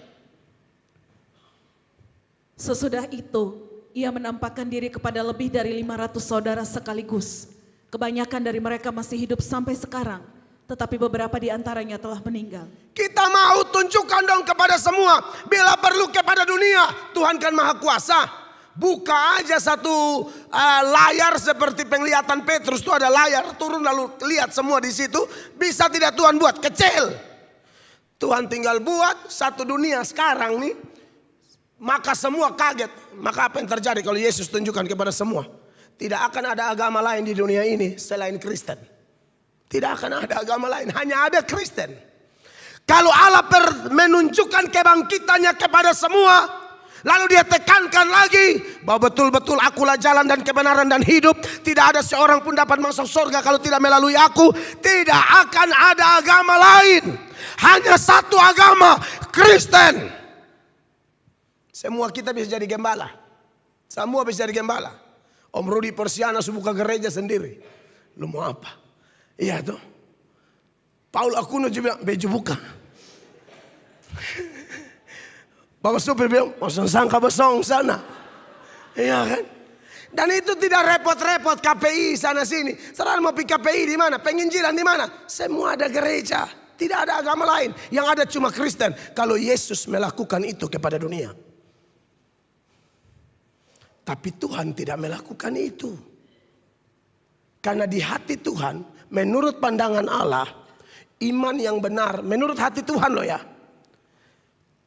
Sesudah itu, ia menampakkan diri kepada lebih dari 500 saudara sekaligus. Kebanyakan dari mereka masih hidup sampai sekarang, tetapi beberapa di antaranya telah meninggal. Kita mau tunjukkan dong kepada semua, bila perlu kepada dunia, Tuhan kan maha kuasa. Buka aja satu layar seperti penglihatan Petrus, itu ada layar, turun lalu lihat semua di situ. Bisa tidak Tuhan buat? Kecil. Tuhan tinggal buat satu dunia sekarang nih. Maka semua kaget. Maka apa yang terjadi kalau Yesus tunjukkan kepada semua? Tidak akan ada agama lain di dunia ini selain Kristen. Tidak akan ada agama lain, hanya ada Kristen. Kalau Allah menunjukkan kebangkitannya kepada semua, lalu dia tekankan lagi bahwa betul-betul akulah jalan dan kebenaran dan hidup. Tidak ada seorang pun dapat masuk surga kalau tidak melalui aku. Tidak akan ada agama lain. Hanya satu agama, Kristen. Semua kita bisa jadi gembala. Semua bisa jadi gembala. Om Rudi Persiana buka gereja sendiri. Lu mau apa? Iya tuh. Paul Akuno juga bilang, beju buka. Bapak supir bilang, pasang sangka besong sana. Iya kan? Dan itu tidak repot-repot KPI sana sini. Sekarang mau pergi KPI di mana? Penginjilan di mana? Semua ada gereja. Tidak ada agama lain. Yang ada cuma Kristen. Kalau Yesus melakukan itu kepada dunia. Tapi Tuhan tidak melakukan itu. Karena di hati Tuhan, menurut pandangan Allah, iman yang benar, menurut hati Tuhan loh ya,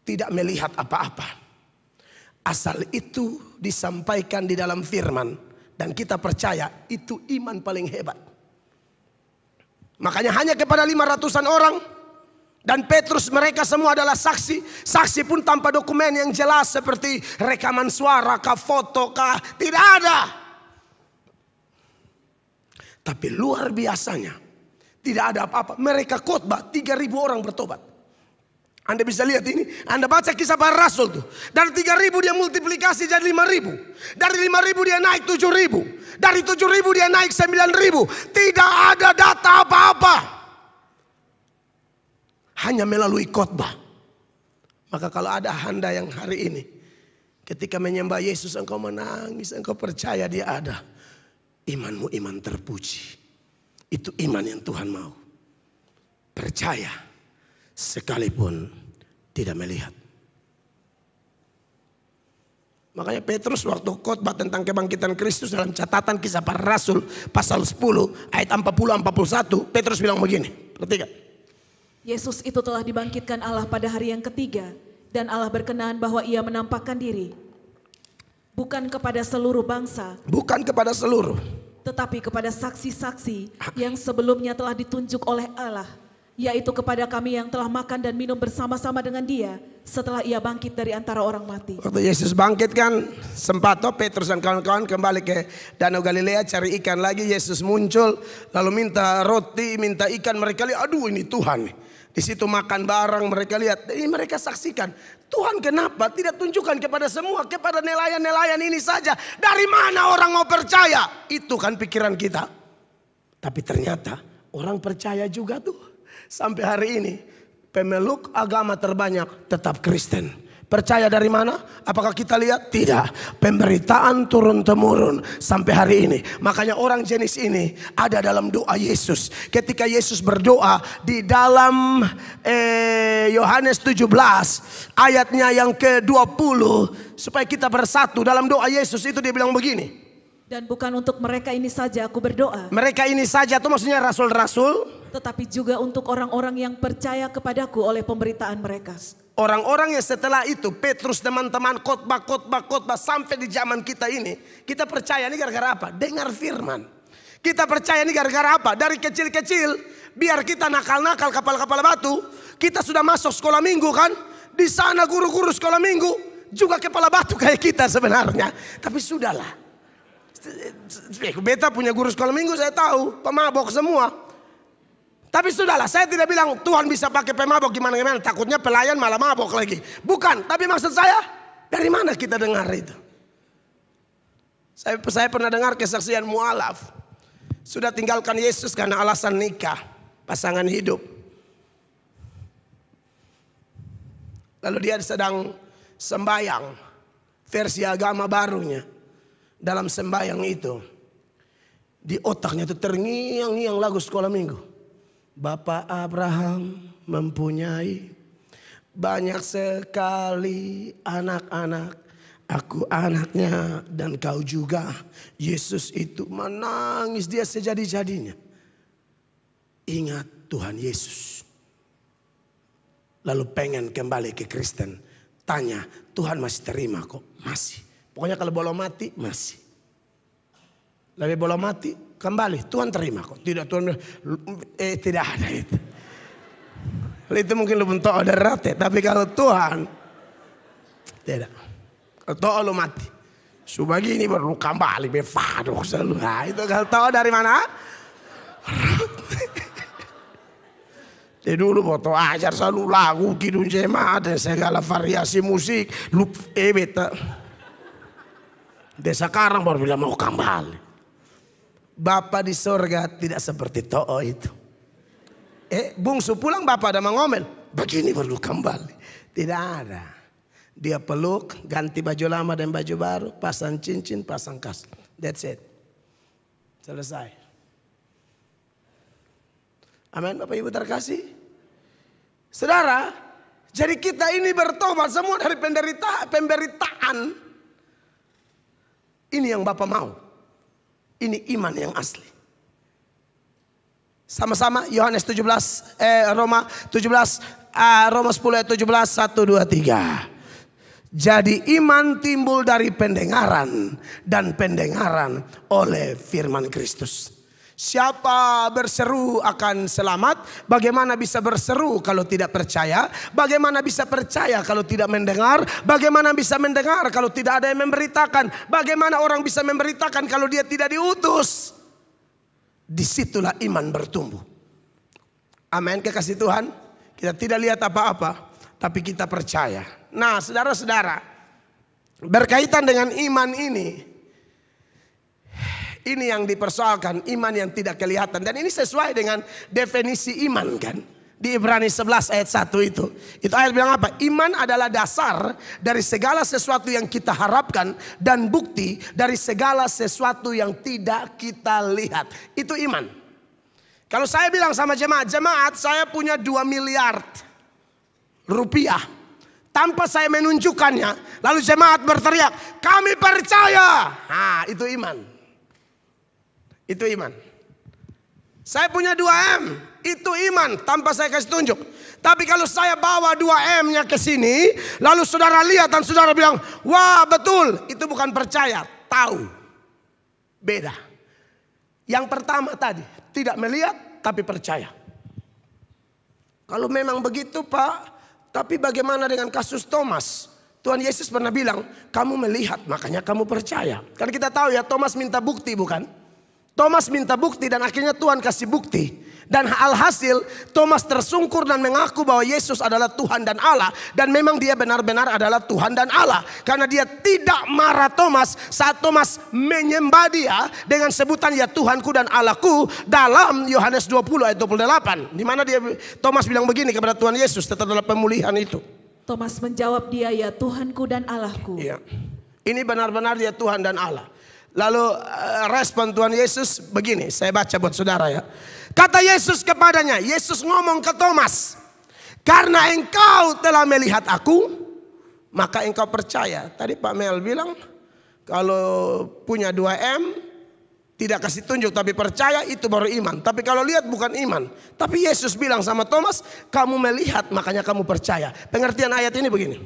tidak melihat apa-apa. Asal itu disampaikan di dalam firman. Dan kita percaya itu iman paling hebat. Makanya hanya kepada 500-an orang. Dan Petrus mereka semua adalah saksi. Saksi pun tanpa dokumen yang jelas seperti rekaman suara kah, foto kah. Tidak ada. Tapi luar biasanya. Tidak ada apa-apa. Mereka khotbah 3.000 orang bertobat. Anda bisa lihat ini. Anda baca kisah para rasul tuh. Dari 3.000 dia multiplikasi jadi 5.000. Dari 5.000 dia naik 7.000. Dari 7.000 dia naik 9.000. Tidak ada data apa-apa. Hanya melalui khotbah. Maka kalau ada Anda yang hari ini, ketika menyembah Yesus engkau menangis, engkau percaya dia ada. Imanmu iman terpuji. Itu iman yang Tuhan mau. Percaya sekalipun tidak melihat. Makanya Petrus waktu khotbah tentang kebangkitan Kristus dalam catatan kisah para rasul pasal 10 ayat 40-41, Petrus bilang begini. Perhatikan. Yesus itu telah dibangkitkan Allah pada hari yang ketiga, dan Allah berkenan bahwa ia menampakkan diri bukan kepada seluruh bangsa, bukan kepada seluruh, tetapi kepada saksi-saksi yang sebelumnya telah ditunjuk oleh Allah, yaitu kepada kami yang telah makan dan minum bersama-sama dengan dia setelah ia bangkit dari antara orang mati. Waktu Yesus bangkit kan sempat Petrus dan kawan-kawan kembali ke Danau Galilea cari ikan lagi. Yesus muncul lalu minta roti, minta ikan. Mereka lihat, aduh ini Tuhan. Di situ makan bareng, mereka lihat. Ini mereka saksikan. Tuhan kenapa tidak tunjukkan kepada semua, kepada nelayan-nelayan ini saja. Dari mana orang mau percaya? Itu kan pikiran kita. Tapi ternyata orang percaya juga tuh. Sampai hari ini pemeluk agama terbanyak tetap Kristen. Percaya dari mana? Apakah kita lihat? Tidak. Pemberitaan turun-temurun sampai hari ini. Makanya orang jenis ini ada dalam doa Yesus. Ketika Yesus berdoa di dalam Yohanes 17 ayatnya yang ke-20. Supaya kita bersatu dalam doa Yesus itu dia bilang begini. Dan bukan untuk mereka ini saja aku berdoa. Mereka ini saja itu maksudnya rasul-rasul. Tetapi juga untuk orang-orang yang percaya kepadaku oleh pemberitaan mereka. Orang-orang yang setelah itu Petrus teman-teman khotbah sampai di zaman kita ini. Kita percaya ini gara-gara apa? Dengar firman. Kita percaya ini gara-gara apa? Dari kecil-kecil biar kita nakal-nakal kapal-kapal batu. Kita sudah masuk sekolah minggu kan. Di sana guru-guru sekolah minggu juga kepala batu kayak kita sebenarnya. Tapi sudahlah. Beta punya guru sekolah minggu saya tahu. Pemabok semua. Tapi sudahlah, saya tidak bilang Tuhan bisa pakai pemabok gimana-gimana. Takutnya pelayan malah mabok lagi. Bukan, tapi maksud saya, dari mana kita dengar itu? Saya pernah dengar kesaksian mualaf. Sudah tinggalkan Yesus karena alasan nikah, pasangan hidup. Lalu dia sedang sembayang, versi agama barunya. Dalam sembayang itu, di otaknya itu terngiang-ngiang lagu sekolah minggu. Bapak Abraham mempunyai banyak sekali anak-anak. Aku anaknya dan kau juga. Yesus itu menangis dia sejadi-jadinya. Ingat Tuhan Yesus. Lalu pengen kembali ke Kristen. Tanya, Tuhan masih terima kok? Masih. Pokoknya kalau belum mati, masih. Lebih belum mati, kembali. Tuhan terima kok. Tidak, Tuhan tidak ada itu. Itu mungkin lu bentuk ada rate. Tapi kalau Tuhan, tidak. Kalau tahu lu mati. Subagi ini baru lu kembali. Befadoh selalu. Nah, itu kalau tahu dari mana? Jadi dulu foto ajar selalu lagu kidung jemaat dan segala variasi musik. Lu beta. Dan sekarang baru bilang mau kembali. Bapa di sorga tidak seperti To'o itu. Bungsu pulang bapak ada mengomel. Begini baru kembali. Tidak ada. Dia peluk, ganti baju lama dan baju baru. Pasang cincin, pasang kas. That's it. Selesai. Amin Bapak Ibu terkasih. Saudara, jadi kita ini bertobat semua dari pemberitaan. Ini yang Bapak mau. Ini iman yang asli. Sama-sama Yohanes 17, Roma 17, Roma 10 ayat 17, 1, 2, 3. Jadi iman timbul dari pendengaran dan pendengaran oleh firman Kristus. Siapa berseru akan selamat? Bagaimana bisa berseru kalau tidak percaya? Bagaimana bisa percaya kalau tidak mendengar? Bagaimana bisa mendengar kalau tidak ada yang memberitakan? Bagaimana orang bisa memberitakan kalau dia tidak diutus? Disitulah iman bertumbuh. Amin, kekasih Tuhan. Kita tidak lihat apa-apa, tapi kita percaya. Nah, saudara-saudara, berkaitan dengan iman ini yang dipersoalkan, iman yang tidak kelihatan. Dan ini sesuai dengan definisi iman kan. Di Ibrani 11 ayat 1 itu. Itu ayat bilang apa? Iman adalah dasar dari segala sesuatu yang kita harapkan. Dan bukti dari segala sesuatu yang tidak kita lihat. Itu iman. Kalau saya bilang sama jemaat saya punya 2 miliar rupiah. Tanpa saya menunjukkannya. Lalu jemaat berteriak, kami percaya. Nah, itu iman. Itu iman. Saya punya 2M. Itu iman tanpa saya kasih tunjuk. Tapi kalau saya bawa 2M-nya ke sini. Lalu saudara lihat dan saudara bilang, wah betul. Itu bukan percaya. Tahu. Beda. Yang pertama tadi. Tidak melihat tapi percaya. Kalau memang begitu Pak. Tapi bagaimana dengan kasus Thomas? Tuhan Yesus pernah bilang, kamu melihat makanya kamu percaya. Kan kita tahu ya Thomas minta bukti bukan? Thomas minta bukti dan akhirnya Tuhan kasih bukti. Dan alhasil Thomas tersungkur dan mengaku bahwa Yesus adalah Tuhan dan Allah. Dan memang dia benar-benar adalah Tuhan dan Allah. Karena dia tidak marah Thomas saat Thomas menyembah dia dengan sebutan ya Tuhanku dan Allahku. Dalam Yohanes 20 ayat 28. Dimana Thomas bilang begini kepada Tuhan Yesus setelah pemulihan itu. Thomas menjawab dia ya Tuhanku dan Allahku. Iya. Ini benar-benar dia Tuhan dan Allah. Lalu respon Tuhan Yesus begini, saya baca buat saudara ya. Kata Yesus kepadanya, Yesus ngomong ke Thomas, karena engkau telah melihat aku, maka engkau percaya. Tadi Pak Mel bilang, kalau punya 2M, tidak kasih tunjuk tapi percaya itu baru iman. Tapi kalau lihat bukan iman. Tapi Yesus bilang sama Thomas, kamu melihat makanya kamu percaya. Pengertian ayat ini begini.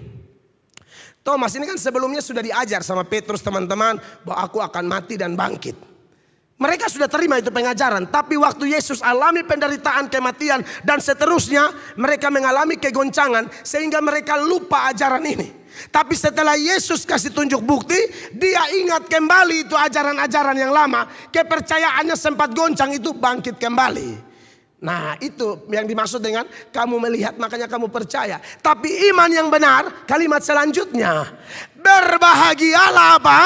Thomas ini kan sebelumnya sudah diajar sama Petrus teman-teman bahwa aku akan mati dan bangkit. Mereka sudah terima itu pengajaran. Tapi waktu Yesus alami penderitaan, kematian dan seterusnya. Mereka mengalami kegoncangan sehingga mereka lupa ajaran ini. Tapi setelah Yesus kasih tunjuk bukti. Dia ingat kembali itu ajaran-ajaran yang lama. Kepercayaannya sempat goncang itu bangkit kembali. Nah, itu yang dimaksud dengan kamu melihat makanya kamu percaya. Tapi iman yang benar, kalimat selanjutnya, berbahagialah apa?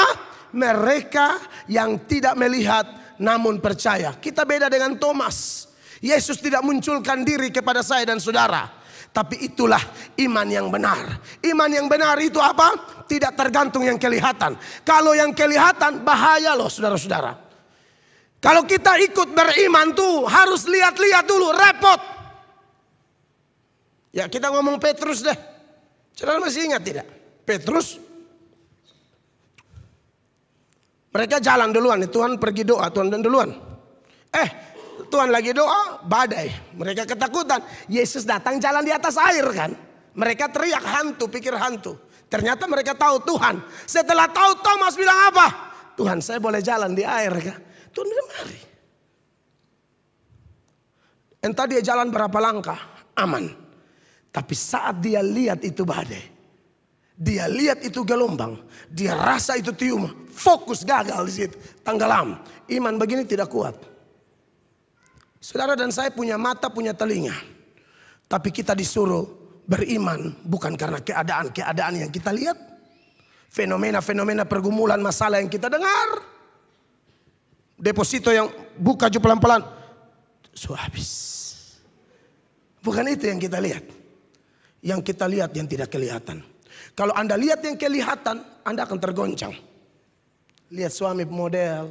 Mereka yang tidak melihat namun percaya. Kita beda dengan Thomas. Yesus tidak munculkan diri kepada saya dan saudara. Tapi itulah iman yang benar. Iman yang benar itu apa? Tidak tergantung yang kelihatan. Kalau yang kelihatan bahaya loh saudara-saudara. Kalau kita ikut beriman tuh harus lihat-lihat dulu, repot. Ya kita ngomong Petrus deh. Saudara masih ingat tidak? Petrus. Mereka jalan duluan, Tuhan pergi doa, Tuhan duluan. Tuhan lagi doa, badai. Mereka ketakutan. Yesus datang jalan di atas air kan. Mereka teriak hantu, pikir hantu. Ternyata mereka tahu Tuhan. Setelah tahu Thomas bilang apa? Tuhan saya boleh jalan di air kan? Tuhan bilang mari. Entah dia jalan berapa langkah, aman. Tapi saat dia lihat itu badai, dia lihat itu gelombang, dia rasa itu tiup, fokus gagal di situ, tenggelam. Iman begini tidak kuat. Saudara dan saya punya mata, punya telinga. Tapi kita disuruh beriman bukan karena keadaan-keadaan yang kita lihat. Fenomena-fenomena pergumulan masalah yang kita dengar. Deposito yang buka ju pelan-pelan. So habis. Bukan itu yang kita lihat. Yang kita lihat yang tidak kelihatan. Kalau Anda lihat yang kelihatan, Anda akan tergoncang. Lihat suami model.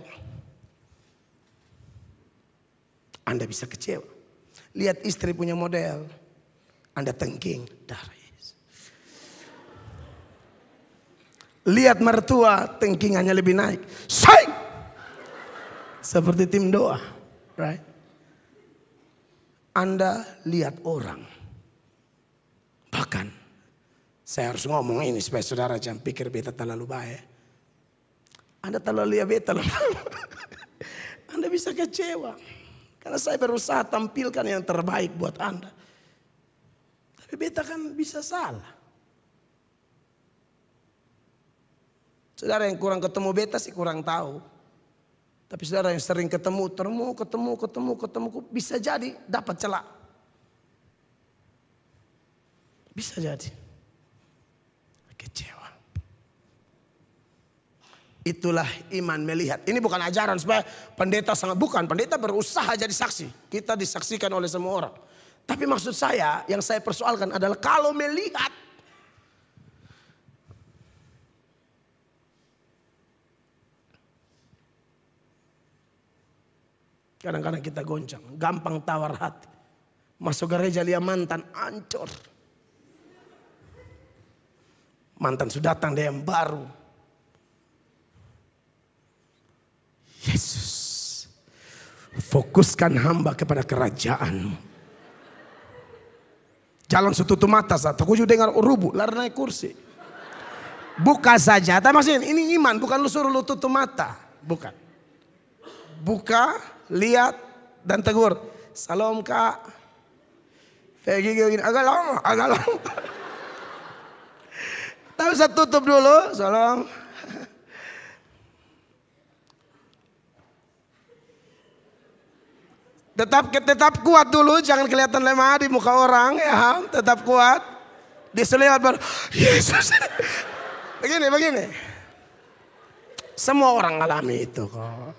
Anda bisa kecewa. Lihat istri punya model. Anda tengking. Lihat mertua, tengkingannya lebih naik. Say! Seperti tim doa, right? Anda lihat orang. Bahkan, saya harus ngomong ini supaya saudara jangan pikir beta terlalu baik. Anda terlalu lihat beta, Anda bisa kecewa. Karena saya berusaha tampilkan yang terbaik buat Anda. Tapi beta kan bisa salah. Saudara yang kurang ketemu beta sih kurang tahu. Tapi saudara yang sering ketemu, bisa jadi dapat celah. Bisa jadi. Kecewa. Itulah iman melihat. Ini bukan ajaran supaya pendeta sangat, bukan. Pendeta berusaha jadi saksi. Kita disaksikan oleh semua orang. Tapi maksud saya, yang saya persoalkan adalah kalau melihat. Kadang-kadang kita goncang, gampang tawar hati. Masuk gereja lihat mantan, ancur. Mantan sudah datang dia yang baru. Yesus, fokuskan hamba kepada kerajaan-Mu. Jalan setutup mata saat aku juga dengar rubuh, lari naik kursi. Buka saja, tapi maksudnya ini iman, bukan lu suruh lu tutup mata, bukan. Buka, lihat dan tegur. Salam kak. Gini, agak lama. Tapi saya tutup dulu. Salam. Tetap kuat dulu, jangan kelihatan lemah di muka orang ya. Tetap kuat. Diselewat baru. Yesus. Begini. Semua orang alami itu kok.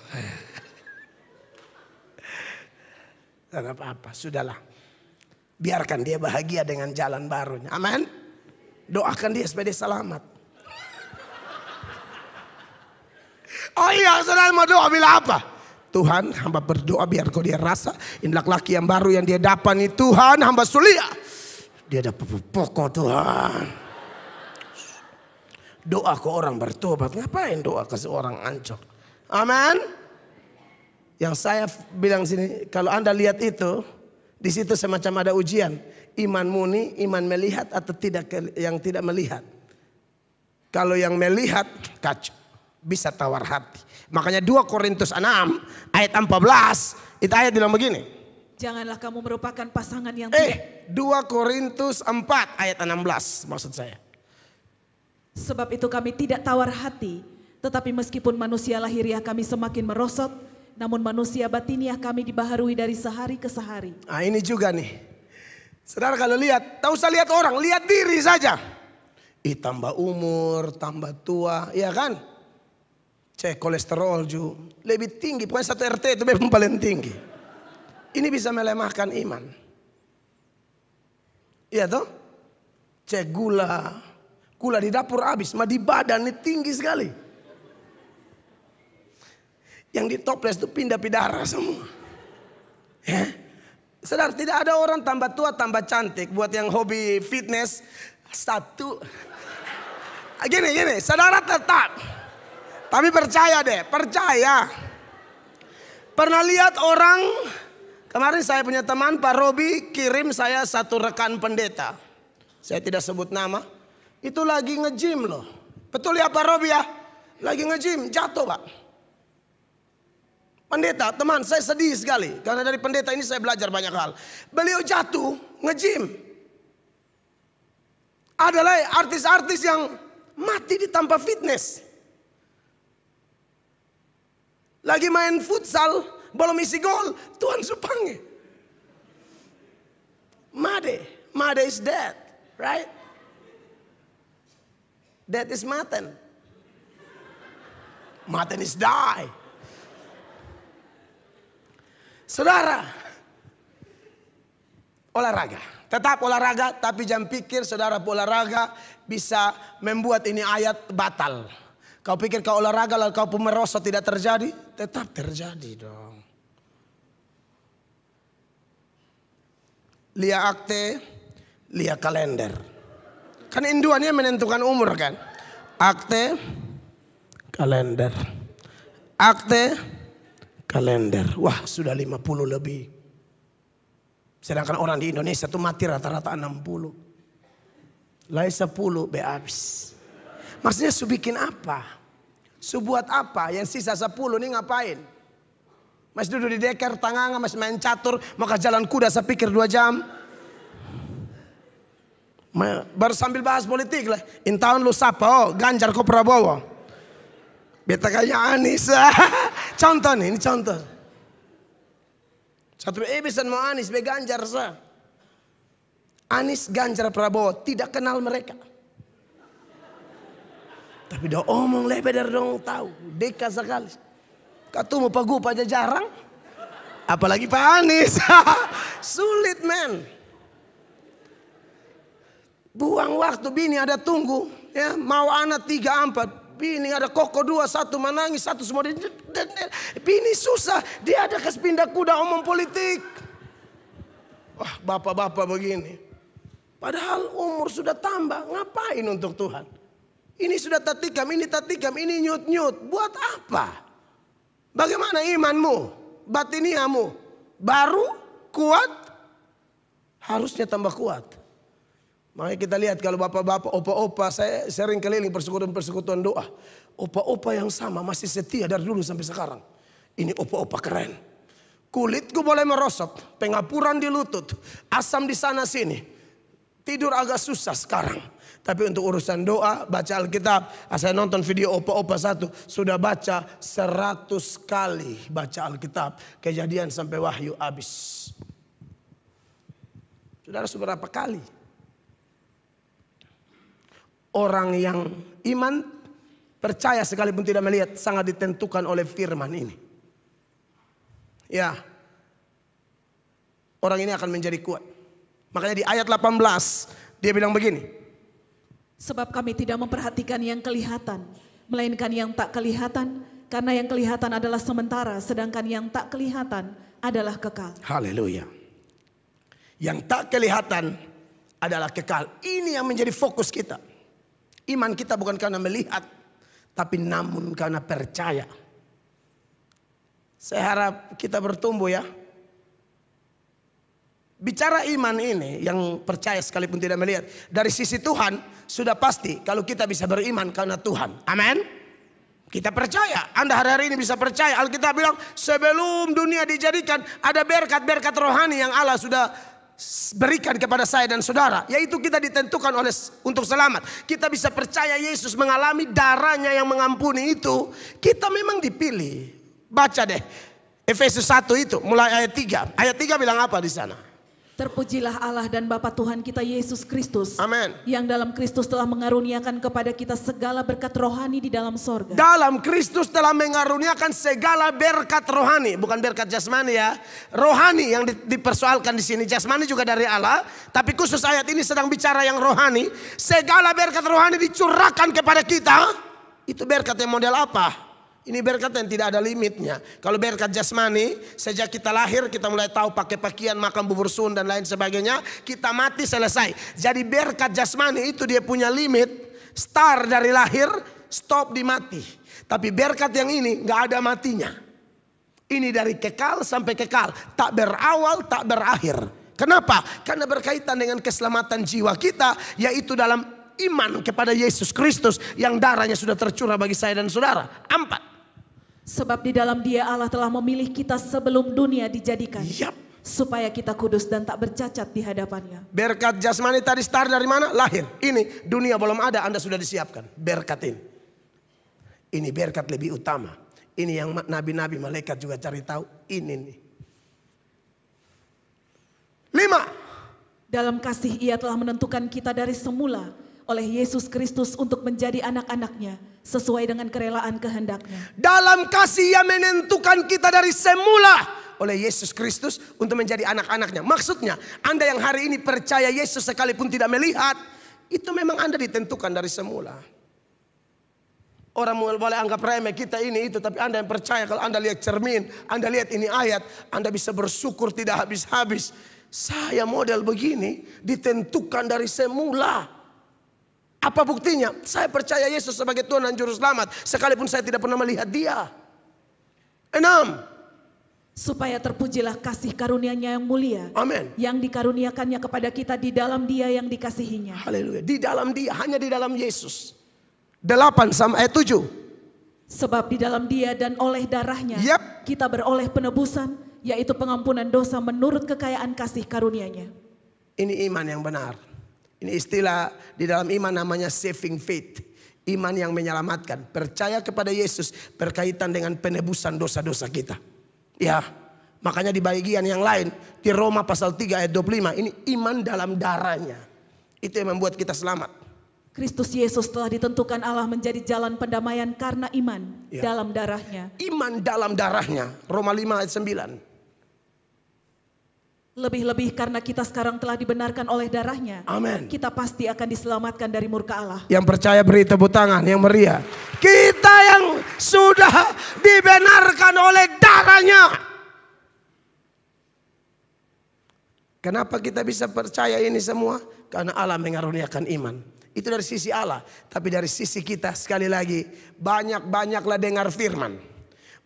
Dan apa-apa, sudahlah. Biarkan dia bahagia dengan jalan barunya. Amin. Doakan dia supaya dia selamat. Oh iya, saudara mau doa bila apa? Tuhan, hamba berdoa biar kau dia rasa ini laki-laki yang baru yang dia dapat nih Tuhan, hamba sulia. Dia dapat pokok Tuhan. Doa ke orang bertobat, ngapain doa ke seorang ancur? Amin. Yang saya bilang sini, kalau Anda lihat itu, di situ semacam ada ujian. Iman murni, iman melihat atau tidak, yang tidak melihat. Kalau yang melihat, kacau. Bisa tawar hati. Makanya 2 Korintus 6 ayat 14, itu ayat bilang begini. Janganlah kamu merupakan pasangan yang tidak. 2 Korintus 4 ayat 16 maksud saya. Sebab itu kami tidak tawar hati, tetapi meskipun manusia lahiriah kami semakin merosot, namun manusia batiniah kami dibaharui dari sehari ke sehari. Nah ini juga nih. Saudara kalau lihat, tak usah lihat orang, lihat diri saja. Tambah umur, tambah tua, ya kan? Cek kolesterol juga lebih tinggi, pokoknya satu RT itu memang paling tinggi. Ini bisa melemahkan iman. Iya toh? Cek gula di dapur habis, mah di badan ini tinggi sekali. Yang di toples itu pindah darah semua. Ya? Saudara, tidak ada orang tambah tua tambah cantik. Buat yang hobi fitness, satu. Gini, saudara tetap. Tapi percaya deh, percaya. Pernah lihat orang, kemarin saya punya teman Pak Robi kirim saya satu rekan pendeta. Saya tidak sebut nama. Itu lagi nge-gym loh. Betul ya Pak Robi ya? Lagi nge-gym, jatuh Pak. Pendeta, teman saya sedih sekali. Karena dari pendeta ini saya belajar banyak hal. Beliau jatuh, nge-gym. Adalah artis-artis yang mati di tanpa fitness. Lagi main futsal, belum isi gol, Tuhan supangi. Made is dead, right? Dead is maten. Maten is die. Saudara, olahraga. Tetap olahraga, tapi jangan pikir saudara olahraga bisa membuat ini ayat batal. Kau pikir kau olahraga lalu kau pun merosot tidak terjadi? Tetap terjadi dong. Lihat akte, lihat kalender. Kan induannya menentukan umur kan. Akte, kalender. Akte, kalender. Wah sudah 50 lebih. Sedangkan orang di Indonesia tuh mati rata-rata 60. Lai 10 be habis. Maksudnya su bikin apa? Su buat apa? Yang sisa 10 nih ngapain? Masih duduk di deker tanganga, masih main catur, maka jalan kuda saya pikir 2 jam. Baru sambil bahas politik lah. In tahun lu sapa, oh Ganjar kok Prabowo. Beta kayak Anies. Contoh nih, ini contoh. Satu bisa mau Anies, be Ganjar sah. Anies, Ganjar, Prabowo tidak kenal mereka. Tapi udah omong lebar dong tahu, deka sekali. Ketemu Pak Gup aja jarang. Apalagi Pak Anies. Sulit men. Buang waktu, bini ada tunggu. Ya, mau anak 3, 4. Bini ada koko 2, 1 menangis, 1 semua. Bini susah, dia ada kes pindah kuda omong politik. Wah bapak-bapak begini. Padahal umur sudah tambah, ngapain untuk Tuhan? Ini sudah tatikam, ini tatikam, ini nyut-nyut. Buat apa? Bagaimana imanmu? Batiniamu? Baru kuat? Harusnya tambah kuat. Makanya kita lihat kalau bapak-bapak, opa-opa, saya sering keliling persekutuan doa. Opa-opa yang sama masih setia dari dulu sampai sekarang. Ini opa-opa keren. Kulitku boleh merosot, pengapuran di lutut, asam di sana sini. Tidur agak susah sekarang. Tapi untuk urusan doa, baca Alkitab. Saya nonton video opa-opa satu, sudah baca 100 kali baca Alkitab. Kejadian sampai Wahyu habis. Saudara, seberapa kali? Orang yang iman percaya sekalipun tidak melihat sangat ditentukan oleh firman ini. Ya, orang ini akan menjadi kuat. Makanya di ayat 18 dia bilang begini. Sebab kami tidak memperhatikan yang kelihatan, melainkan yang tak kelihatan. Karena yang kelihatan adalah sementara, sedangkan yang tak kelihatan adalah kekal. Haleluya. Yang tak kelihatan adalah kekal. Ini yang menjadi fokus kita. Iman kita bukan karena melihat, tapi namun karena percaya. Saya harap kita bertumbuh ya. Bicara iman ini yang percaya sekalipun tidak melihat. Dari sisi Tuhan sudah pasti kalau kita bisa beriman karena Tuhan. Amin. Kita percaya. Anda hari-hari ini bisa percaya. Alkitab bilang sebelum dunia dijadikan ada berkat-berkat rohani yang Allah sudah berikan kepada saya dan saudara. Yaitu kita ditentukan oleh untuk selamat. Kita bisa percaya Yesus mengalami darahnya yang mengampuni itu. Kita memang dipilih. Baca deh. Efesus 1 itu mulai ayat 3. Ayat 3 bilang apa di sana? Terpujilah Allah dan Bapa Tuhan kita Yesus Kristus. Amin. Yang dalam Kristus telah mengaruniakan kepada kita segala berkat rohani di dalam sorga. Dalam Kristus telah mengaruniakan segala berkat rohani, bukan berkat jasmani ya. Rohani yang dipersoalkan di sini. Jasmani juga dari Allah, tapi khusus ayat ini sedang bicara yang rohani. Segala berkat rohani dicurahkan kepada kita. Itu berkat yang model apa? Ini berkat yang tidak ada limitnya. Kalau berkat jasmani, sejak kita lahir kita mulai tahu pakai pakaian, makan bubur sun dan lain sebagainya. Kita mati selesai. Jadi berkat jasmani itu dia punya limit. Start dari lahir, stop di mati. Tapi berkat yang ini gak ada matinya. Ini dari kekal sampai kekal. Tak berawal, tak berakhir. Kenapa? Karena berkaitan dengan keselamatan jiwa kita, yaitu dalam iman kepada Yesus Kristus yang darahnya sudah tercurah bagi saya dan saudara. 4. Sebab di dalam Dia Allah telah memilih kita sebelum dunia dijadikan. Yap. Supaya kita kudus dan tak bercacat di hadapannya. Berkat jasmani tadi start dari mana? Lahir. Ini dunia belum ada, Anda sudah disiapkan. Berkat ini. Ini berkat lebih utama. Ini yang nabi-nabi malaikat juga cari tahu. Ini nih. 5. Dalam kasih Ia telah menentukan kita dari semula oleh Yesus Kristus untuk menjadi anak-anaknya sesuai dengan kerelaan kehendak-Nya. Dalam kasih Ia menentukan kita dari semula oleh Yesus Kristus untuk menjadi anak-anaknya. Maksudnya Anda yang hari ini percaya Yesus sekalipun tidak melihat, itu memang Anda ditentukan dari semula. Orang boleh anggap remeh kita ini itu, tapi Anda yang percaya kalau Anda lihat cermin, Anda lihat ini ayat, Anda bisa bersyukur tidak habis-habis. Saya model begini ditentukan dari semula. Apa buktinya? Saya percaya Yesus sebagai Tuhan dan Juru Selamat, sekalipun saya tidak pernah melihat Dia. 6. Supaya terpujilah kasih karunia-Nya yang mulia. Amin. Yang dikaruniakannya kepada kita di dalam Dia yang dikasihinya. Haleluya. Di dalam Dia, hanya di dalam Yesus. 8 sampai 7. Sebab di dalam Dia dan oleh darah-Nya kita beroleh penebusan, yaitu pengampunan dosa menurut kekayaan kasih karunia-Nya. Ini iman yang benar. Ini istilah di dalam iman namanya saving faith. Iman yang menyelamatkan. Percaya kepada Yesus berkaitan dengan penebusan dosa-dosa kita. Ya, makanya di bagian yang lain di Roma pasal 3 ayat 25 ini iman dalam darahnya. Itu yang membuat kita selamat. Kristus Yesus telah ditentukan Allah menjadi jalan pendamaian karena iman dalam darah-Nya. Iman dalam darahnya. Roma 5 ayat 9. Lebih-lebih karena kita sekarang telah dibenarkan oleh darah-Nya. Amin. Kita pasti akan diselamatkan dari murka Allah. Yang percaya beri tepuk tangan yang meriah. Kita yang sudah dibenarkan oleh darah-Nya. Kenapa kita bisa percaya ini semua? Karena Allah mengaruniakan iman. Itu dari sisi Allah. Tapi dari sisi kita sekali lagi, banyak-banyaklah dengar firman.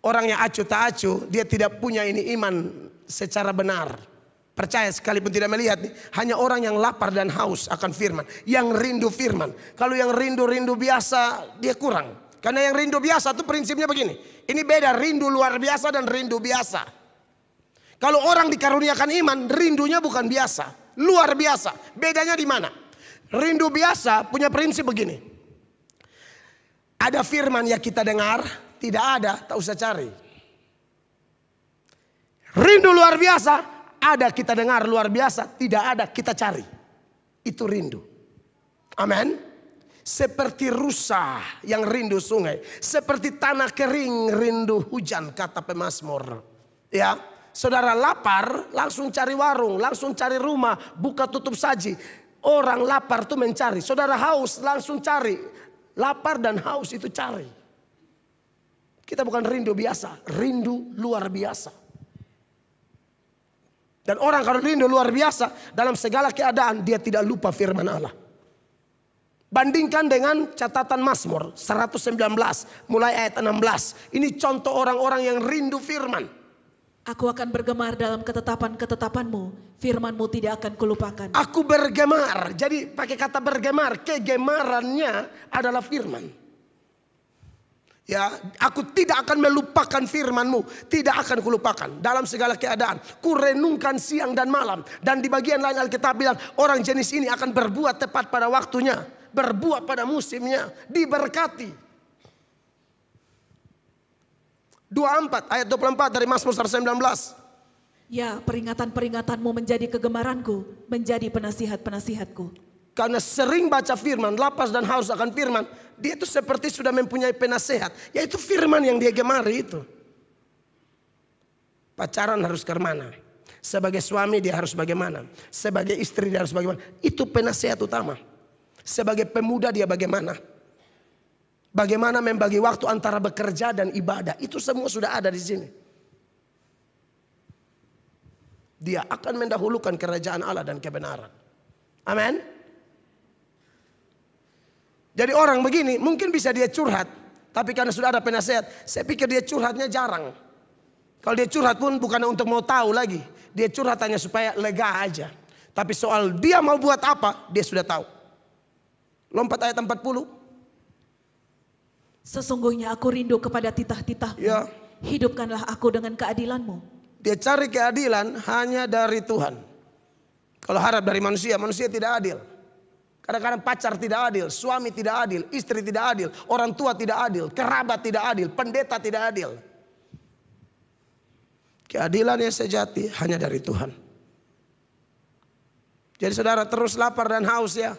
Orang yang acuh tak acuh, dia tidak punya ini iman secara benar. Percaya sekalipun tidak melihat nih. Hanya orang yang lapar dan haus akan firman. Yang rindu firman. Kalau yang rindu-rindu biasa dia kurang. Karena yang rindu biasa itu prinsipnya begini. Ini beda rindu luar biasa dan rindu biasa. Kalau orang dikaruniakan iman, rindunya bukan biasa. Luar biasa. Bedanya di mana? Rindu biasa punya prinsip begini. Ada firman yang kita dengar, tidak ada, tak usah cari. Rindu luar biasa. Ada kita dengar luar biasa, tidak ada kita cari. Itu rindu. Amin. Seperti rusa yang rindu sungai, seperti tanah kering rindu hujan, kata pemazmur. Ya, saudara lapar langsung cari warung, langsung cari rumah, buka tutup saji. Orang lapar tuh mencari. Saudara haus langsung cari. Lapar dan haus itu cari. Kita bukan rindu biasa, rindu luar biasa. Dan orang kalau rindu luar biasa dalam segala keadaan dia tidak lupa firman Allah. Bandingkan dengan catatan Mazmur 119 mulai ayat 16. Ini contoh orang-orang yang rindu firman. Aku akan bergemar dalam ketetapan-ketetapanmu. Firmanmu tidak akan kulupakan. Aku bergemar. Jadi pakai kata bergemar. Kegemarannya adalah firman. Ya, aku tidak akan melupakan firman-Mu, tidak akan kulupakan dalam segala keadaan. Ku renungkan siang dan malam. Dan di bagian lain Alkitab bilang orang jenis ini akan berbuat tepat pada waktunya, berbuat pada musimnya, diberkati. 24 ayat 24 dari Mazmur 119. Ya, peringatan-peringatanmu menjadi kegemaranku, menjadi penasihat-penasihatku. Karena sering baca firman, lapas dan haus akan firman, dia itu seperti sudah mempunyai penasehat, yaitu firman yang dia gemari itu. Pacaran harus kemana? Sebagai suami dia harus bagaimana? Sebagai istri dia harus bagaimana? Itu penasehat utama. Sebagai pemuda dia bagaimana? Bagaimana membagi waktu antara bekerja dan ibadah? Itu semua sudah ada di sini. Dia akan mendahulukan kerajaan Allah dan kebenaran. Amin. Jadi orang begini mungkin bisa dia curhat, tapi karena sudah ada penasehat, saya pikir dia curhatnya jarang. Kalau dia curhat pun bukan untuk mau tahu lagi. Dia curhat hanya supaya lega aja. Tapi soal dia mau buat apa, dia sudah tahu. Lompat ayat 40. Sesungguhnya aku rindu kepada titah-titahmu. Ya. Hidupkanlah aku dengan keadilanmu. Dia cari keadilan hanya dari Tuhan. Kalau harap dari manusia, manusia tidak adil. Kadang-kadang pacar tidak adil, suami tidak adil, istri tidak adil, orang tua tidak adil, kerabat tidak adil, pendeta tidak adil. Keadilan yang sejati hanya dari Tuhan. Jadi saudara terus lapar dan haus ya.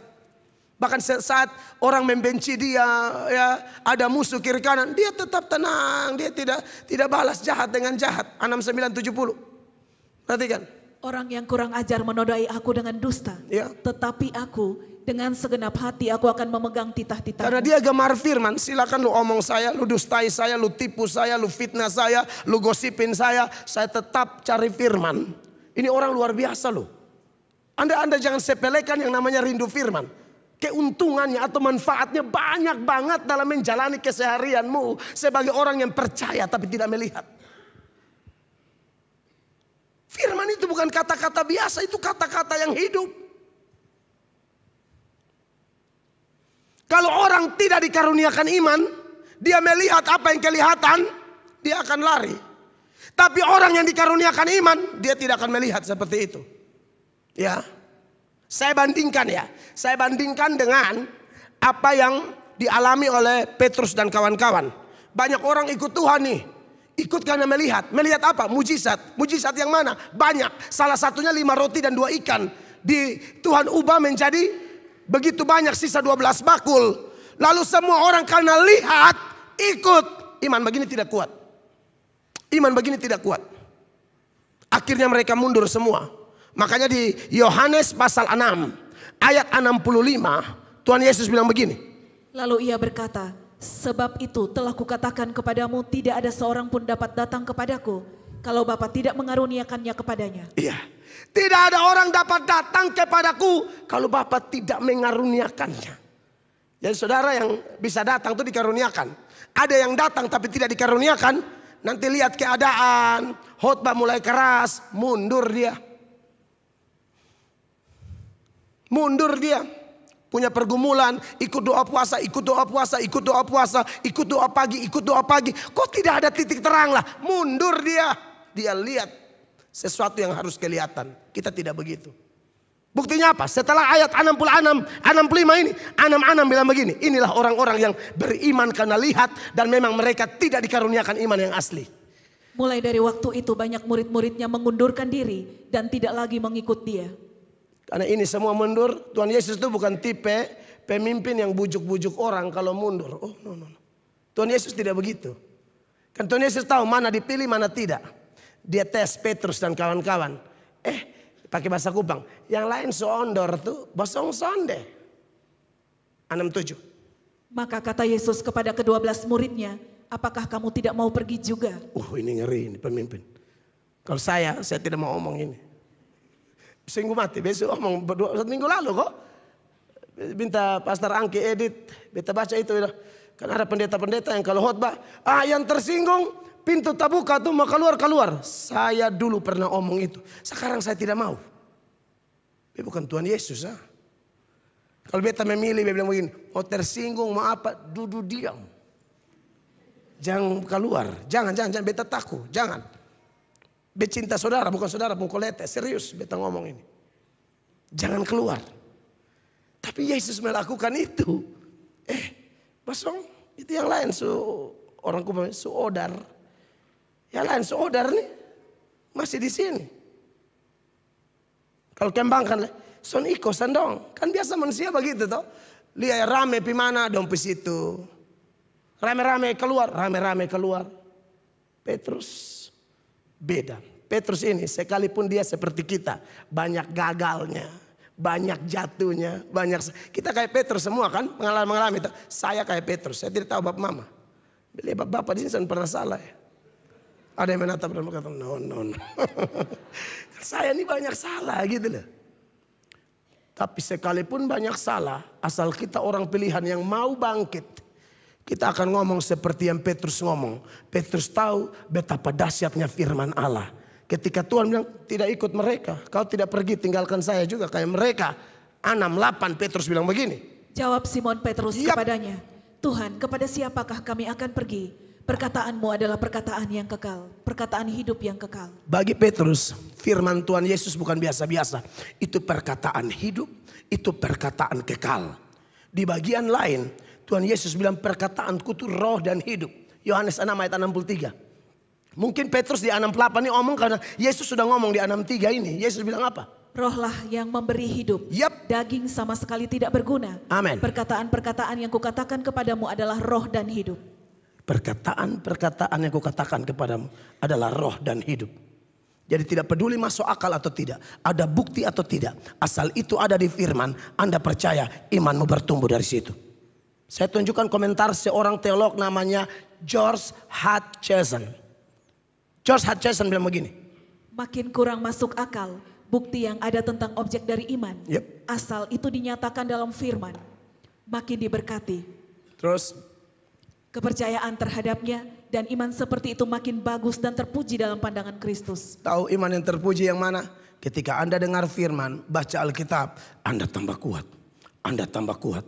Bahkan saat orang membenci dia, ya, ada musuh kiri kanan, dia tetap tenang, dia tidak balas jahat dengan jahat. 6970. Perhatikan. Orang yang kurang ajar menodai aku dengan dusta, Ya. tetapi aku dengan segenap hati aku akan memegang titah-titahmu. Karena dia gemar firman, silakan lu omong saya, lu dustai saya, lu tipu saya, lu fitnah saya, lu gosipin saya tetap cari firman. Ini orang luar biasa loh. Anda jangan sepelekan yang namanya rindu firman. Keuntungannya atau manfaatnya banyak banget dalam menjalani keseharianmu sebagai orang yang percaya tapi tidak melihat. Firman itu bukan kata-kata biasa, itu kata-kata yang hidup. Kalau orang tidak dikaruniakan iman, dia melihat apa yang kelihatan, dia akan lari. Tapi orang yang dikaruniakan iman, dia tidak akan melihat seperti itu. Ya, saya bandingkan dengan apa yang dialami oleh Petrus dan kawan-kawan. Banyak orang ikut Tuhan nih. Ikut karena melihat. Melihat apa? Mujizat. Mujizat yang mana? Banyak. Salah satunya 5 roti dan 2 ikan. Tuhan ubah menjadi begitu banyak, sisa 12 bakul. Lalu semua orang karena lihat, ikut. Iman begini tidak kuat. Iman begini tidak kuat. Akhirnya mereka mundur semua. Makanya di Yohanes pasal 6 ayat 65 Tuhan Yesus bilang begini. Lalu ia berkata, sebab itu telah kukatakan kepadamu, tidak ada seorang pun dapat datang kepadaku kalau Bapa tidak mengaruniakannya kepadanya. Iya. Tidak ada orang dapat datang kepadaku kalau Bapa tidak mengaruniakannya. Jadi saudara yang bisa datang itu dikaruniakan. Ada yang datang tapi tidak dikaruniakan, nanti lihat keadaan, khotbah mulai keras, mundur dia. Mundur dia. Punya pergumulan, ikut doa puasa, ikut doa puasa, ikut doa puasa, ikut doa pagi, ikut doa pagi. Kok tidak ada titik terang lah. Mundur dia. Dia lihat sesuatu yang harus kelihatan. Kita tidak begitu. Buktinya apa? Setelah ayat 65 ini, 66 bilang begini. Inilah orang-orang yang beriman karena lihat dan memang mereka tidak dikaruniakan iman yang asli. Mulai dari waktu itu banyak murid-muridnya mengundurkan diri dan tidak lagi mengikut dia. Karena ini semua mundur. Tuhan Yesus itu bukan tipe pemimpin yang bujuk-bujuk orang kalau mundur. Oh, no. Tuhan Yesus tidak begitu. Kan Tuhan Yesus tahu mana dipilih, mana tidak. Dia tes Petrus dan kawan-kawan. Pakai bahasa Kupang. Yang lain sondor tuh bosong sonde. 67. Maka kata Yesus kepada ke-12 muridnya, apakah kamu tidak mau pergi juga? Ini ngeri ini pemimpin. Kalau saya tidak mau omong ini. Seminggu mati, besok omong 1 minggu lalu kok. Minta Pastor Angki edit, beta baca itu. Kan ada pendeta-pendeta yang kalau khotbah, yang tersinggung pintu terbuka tuh mau keluar. Saya dulu pernah omong itu. Sekarang saya tidak mau. Bukan Tuhan Yesus. Kalau beta memilih, beta bilang begini, mau tersinggung, mau apa, duduk diam. Jangan keluar, jangan, beta takut, jangan. Becinta saudara, bukan saudara pengkolete. Serius beta ngomong ini. Jangan keluar. Tapi Yesus melakukan itu. Basong, itu yang lain. Orang Kupang, odar. Ya lain saudara nih masih di sini. Kalau kembangkan son iko sandong. Kan biasa manusia begitu toh. Lihat rame pimana dong di situ. Rame-rame keluar. Petrus beda. Petrus ini sekalipun dia seperti kita, banyak gagalnya, banyak jatuhnya, kita kayak Petrus semua kan mengalami itu. Saya kayak Petrus, saya tidak tahu bapak mama. Beli bapak di sini pernah salah ya. Ada yang menatap dan berkata no. Saya ini banyak salah gitu loh. Tapi sekalipun banyak salah, asal kita orang pilihan yang mau bangkit, kita akan ngomong seperti yang Petrus ngomong. Petrus tahu betapa dahsyatnya firman Allah. Ketika Tuhan bilang tidak ikut mereka, kau tidak pergi tinggalkan saya juga kayak mereka. 6-8 Petrus bilang begini. Jawab Simon Petrus kepadanya, Tuhan, kepada siapakah kami akan pergi? Perkataanmu adalah perkataan yang kekal, perkataan hidup yang kekal. Bagi Petrus, firman Tuhan Yesus bukan biasa-biasa. Itu perkataan hidup, itu perkataan kekal. Di bagian lain, Tuhan Yesus bilang perkataanku itu roh dan hidup. Yohanes 6 ayat 63. Mungkin Petrus di 68 ini ngomong karena Yesus sudah ngomong di 63 ini. Yesus bilang apa? Rohlah yang memberi hidup. Daging sama sekali tidak berguna. Amin. Perkataan-perkataan yang kukatakan kepadamu adalah roh dan hidup. Perkataan-perkataan yang kukatakan kepadamu adalah roh dan hidup. Jadi tidak peduli masuk akal atau tidak, ada bukti atau tidak, asal itu ada di firman, Anda percaya, imanmu bertumbuh dari situ. Saya tunjukkan komentar seorang teolog namanya George Hutcheson. George Hutcheson bilang begini. Makin kurang masuk akal bukti yang ada tentang objek dari iman, asal itu dinyatakan dalam firman, makin diberkati. Terus kepercayaan terhadapnya dan iman seperti itu makin bagus dan terpuji dalam pandangan Kristus. Tahu iman yang terpuji yang mana? Ketika Anda dengar firman, baca Alkitab, Anda tambah kuat. Anda tambah kuat.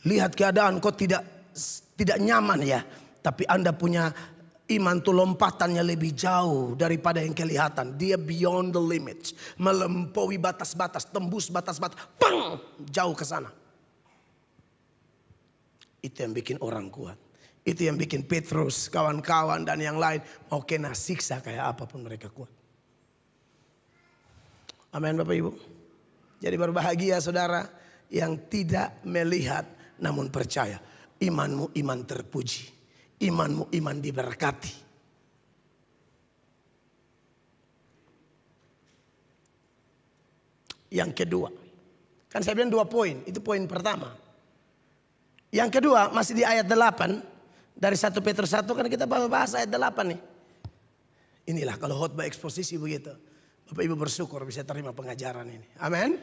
Lihat keadaan kok tidak nyaman ya. Tapi Anda punya iman tuh lompatannya lebih jauh daripada yang kelihatan. Dia beyond the limits. Melampaui batas-batas, tembus batas-batas. Bang! Jauh ke sana. Itu yang bikin orang kuat. Itu yang bikin Petrus, kawan-kawan dan yang lain mau kena siksa kayak apapun mereka kuat. Amin Bapak Ibu. Jadi berbahagia saudara yang tidak melihat namun percaya. Imanmu iman terpuji. Imanmu iman diberkati. Yang kedua. Kan saya bilang 2 poin. Itu poin pertama. Yang kedua masih di ayat 8. Dari 1 Petrus 1 kan kita bahas ayat 8 nih. Inilah kalau khotbah eksposisi begitu. Bapak Ibu bersyukur bisa terima pengajaran ini. Amin.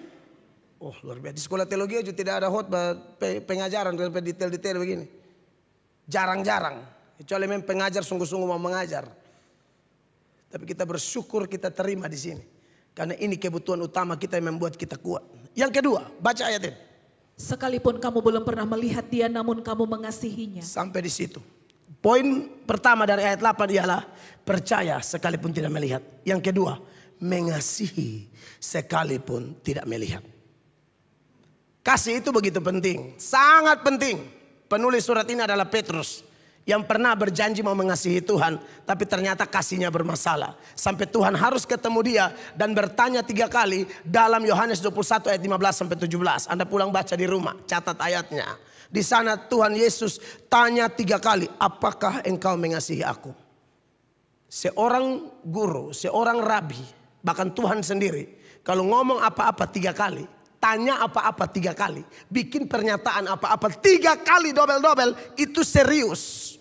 Oh luar biasa. Di sekolah teologi aja tidak ada khotbah pengajaran sampai detail-detail begini. Jarang-jarang. Kecuali memang pengajar sungguh-sungguh mau mengajar. Tapi kita bersyukur kita terima di sini. Karena ini kebutuhan utama kita yang membuat kita kuat. Yang kedua, baca ayat ini. Sekalipun kamu belum pernah melihat dia namun kamu mengasihinya. Sampai di situ. Poin pertama dari ayat 8 ialah percaya sekalipun tidak melihat. Yang kedua, mengasihi sekalipun tidak melihat. Kasih itu begitu penting, sangat penting. Penulis surat ini adalah Petrus yang pernah berjanji mau mengasihi Tuhan, tapi ternyata kasihnya bermasalah. Sampai Tuhan harus ketemu dia dan bertanya 3 kali dalam Yohanes 21 ayat 15 sampai 17. Anda pulang baca di rumah, catat ayatnya. Di sana Tuhan Yesus tanya 3 kali, apakah engkau mengasihi aku? Seorang guru, seorang rabi, bahkan Tuhan sendiri, kalau ngomong apa-apa 3 kali, tanya apa-apa 3 kali, bikin pernyataan apa-apa 3 kali dobel-dobel, itu serius.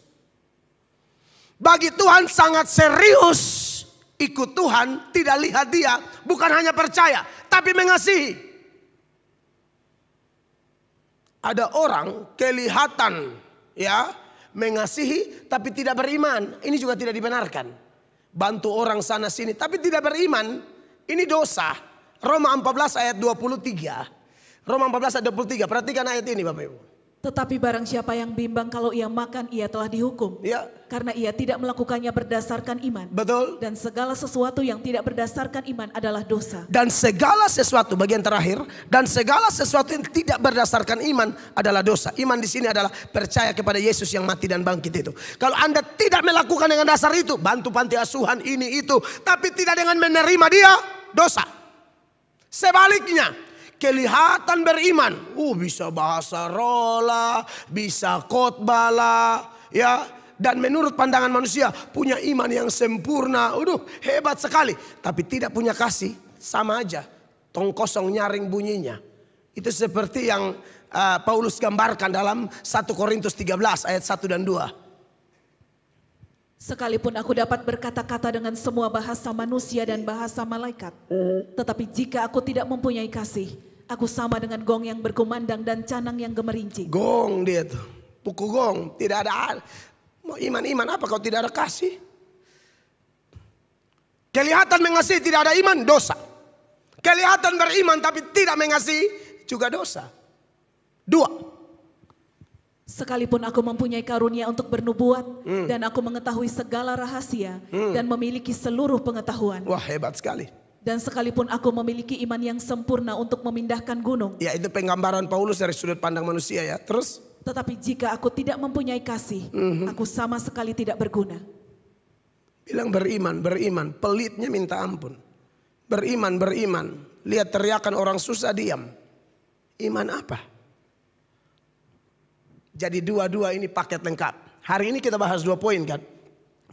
Bagi Tuhan sangat serius. Ikut Tuhan, tidak lihat dia, bukan hanya percaya, tapi mengasihi. Ada orang kelihatan ya mengasihi tapi tidak beriman. Ini juga tidak dibenarkan. Bantu orang sana sini tapi tidak beriman, ini dosa. Roma 14 ayat 23. Roma 14 ayat 23. Perhatikan ayat ini Bapak Ibu. Tetapi barang siapa yang bimbang kalau ia makan, ia telah dihukum. Ya, Karena ia tidak melakukannya berdasarkan iman. betul. Dan segala sesuatu yang tidak berdasarkan iman adalah dosa. Dan segala sesuatu, bagian terakhir, dan segala sesuatu yang tidak berdasarkan iman adalah dosa. Iman di sini adalah percaya kepada Yesus yang mati dan bangkit itu. Kalau Anda tidak melakukan dengan dasar itu, bantu panti asuhan ini itu, tapi tidak dengan menerima dia, dosa. Sebaliknya, kelihatan beriman, bisa bahasa rola, bisa khotbah lah, ya. Dan menurut pandangan manusia punya iman yang sempurna, hebat sekali. Tapi tidak punya kasih, sama aja, tong kosong nyaring bunyinya. Itu seperti yang Paulus gambarkan dalam 1 Korintus 13 ayat 1 dan 2. Sekalipun aku dapat berkata-kata dengan semua bahasa manusia dan bahasa malaikat, tetapi jika aku tidak mempunyai kasih, aku sama dengan gong yang berkumandang dan canang yang gemerincing. Gong dia tuh, pukul gong, tidak ada. Mau iman-iman apa kalau tidak ada kasih? Kelihatan mengasihi tidak ada iman, dosa. Kelihatan beriman tapi tidak mengasihi juga dosa. 2. Sekalipun aku mempunyai karunia untuk bernubuat dan aku mengetahui segala rahasia dan memiliki seluruh pengetahuan. Wah, hebat sekali. Dan sekalipun aku memiliki iman yang sempurna untuk memindahkan gunung. Ya, itu penggambaran Paulus dari sudut pandang manusia ya. Terus? Tetapi jika aku tidak mempunyai kasih, aku sama sekali tidak berguna. Bilang beriman, beriman. Pelitnya minta ampun. Beriman, beriman. Lihat teriakan orang susah diam. Iman apa? Jadi dua-dua ini paket lengkap. Hari ini kita bahas 2 poin kan.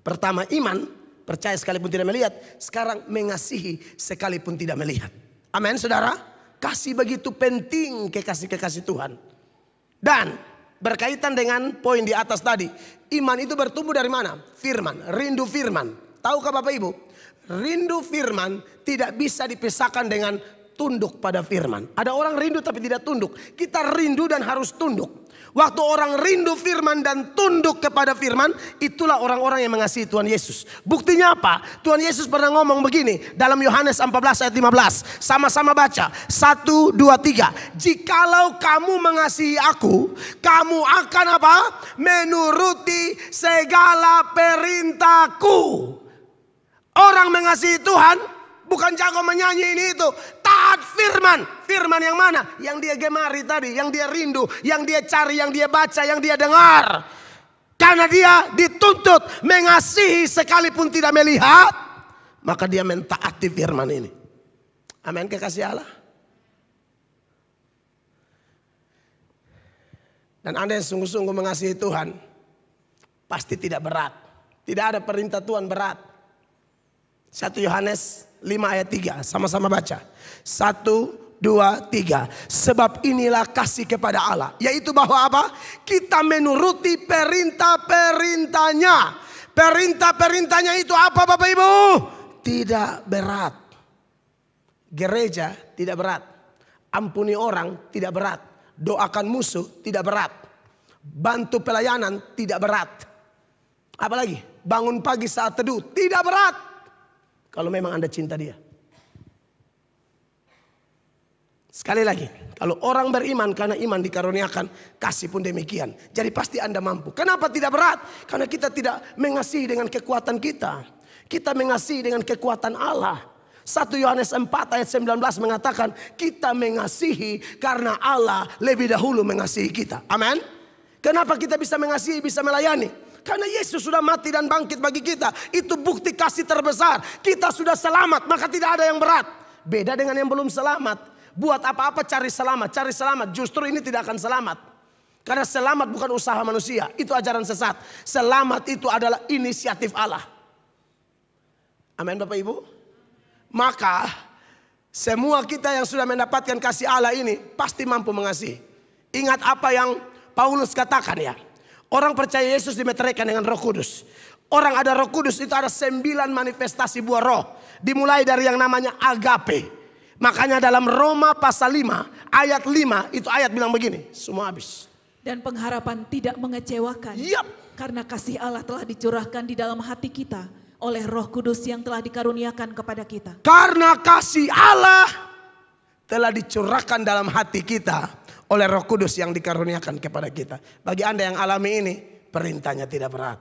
Pertama iman, percaya sekalipun tidak melihat. Sekarang mengasihi sekalipun tidak melihat. Amin saudara. Kasih begitu penting kekasih-kekasih Tuhan. Dan berkaitan dengan poin di atas tadi. Iman itu bertumbuh dari mana? Firman, rindu firman. Tahukah Bapak Ibu? Rindu firman tidak bisa dipisahkan dengan tunduk pada firman. Ada orang rindu tapi tidak tunduk. Kita rindu dan harus tunduk. Waktu orang rindu firman dan tunduk kepada firman, itulah orang-orang yang mengasihi Tuhan Yesus. Buktinya apa? Tuhan Yesus pernah ngomong begini dalam Yohanes 14 ayat 15. Sama-sama baca. 1, 2, 3. Jikalau kamu mengasihi aku, kamu akan apa? Menuruti segala perintahku. Orang mengasihi Tuhan bukan jago menyanyi ini itu. Taat firman. Firman yang mana? Yang dia gemari tadi. Yang dia rindu. Yang dia cari. Yang dia baca. Yang dia dengar. Karena dia dituntut mengasihi sekalipun tidak melihat. Maka dia mentaati firman ini. Amin, kekasih Allah. Dan Anda yang sungguh-sungguh mengasihi Tuhan, pasti tidak berat. Tidak ada perintah Tuhan berat. 1 Yohanes 5 ayat 3. Sama-sama baca. 1, 2, 3. Sebab inilah kasih kepada Allah. Yaitu bahwa apa? Kita menuruti perintah-perintahnya. Perintah-perintahnya itu apa Bapak Ibu? Tidak berat. Gereja tidak berat. Ampuni orang tidak berat. Doakan musuh tidak berat. Bantu pelayanan tidak berat. Apalagi bangun pagi saat teduh tidak berat. Kalau memang Anda cinta dia. Sekali lagi, kalau orang beriman karena iman dikaruniakan, kasih pun demikian. Jadi pasti Anda mampu. Kenapa tidak berat? Karena kita tidak mengasihi dengan kekuatan kita. Kita mengasihi dengan kekuatan Allah. 1 Yohanes 4 ayat 19 mengatakan kita mengasihi karena Allah lebih dahulu mengasihi kita. Amin. Kenapa kita bisa mengasihi, bisa melayani? Karena Yesus sudah mati dan bangkit bagi kita. Itu bukti kasih terbesar. Kita sudah selamat, maka tidak ada yang berat. Beda dengan yang belum selamat. Buat apa-apa cari selamat. Cari selamat, justru ini tidak akan selamat. Karena selamat bukan usaha manusia. Itu ajaran sesat. Selamat itu adalah inisiatif Allah. Amin Bapak Ibu. Maka semua kita yang sudah mendapatkan kasih Allah ini pasti mampu mengasihi. Ingat apa yang Paulus katakan ya. Orang percaya Yesus dimeteraikan dengan Roh Kudus. Orang ada Roh Kudus itu ada 9 manifestasi buah roh. Dimulai dari yang namanya agape. Makanya dalam Roma pasal 5 ayat 5 itu ayat bilang begini. Semua habis. Dan pengharapan tidak mengecewakan. Yap. Karena kasih Allah telah dicurahkan di dalam hati kita oleh Roh Kudus yang telah dikaruniakan kepada kita. Karena kasih Allah telah dicurahkan dalam hati kita oleh Roh Kudus yang dikaruniakan kepada kita. Bagi Anda yang alami ini, perintahnya tidak berat.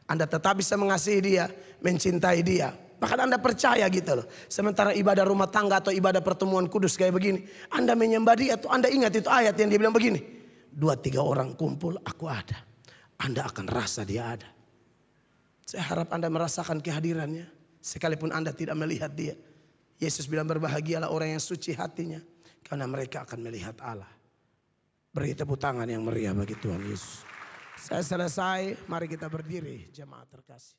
Anda tetap bisa mengasihi dia, mencintai dia. Bahkan Anda percaya gitu loh. Sementara ibadah rumah tangga atau ibadah pertemuan kudus kayak begini, Anda menyembah dia tuh, Anda ingat itu ayat yang dia bilang begini. 2-3 orang kumpul, aku ada. Anda akan rasa dia ada. Saya harap Anda merasakan kehadirannya. Sekalipun Anda tidak melihat dia. Yesus bilang berbahagialah orang yang suci hatinya. Karena mereka akan melihat Allah. Beri tepuk tangan yang meriah bagi Tuhan Yesus. Saya selesai, mari kita berdiri jemaat terkasih.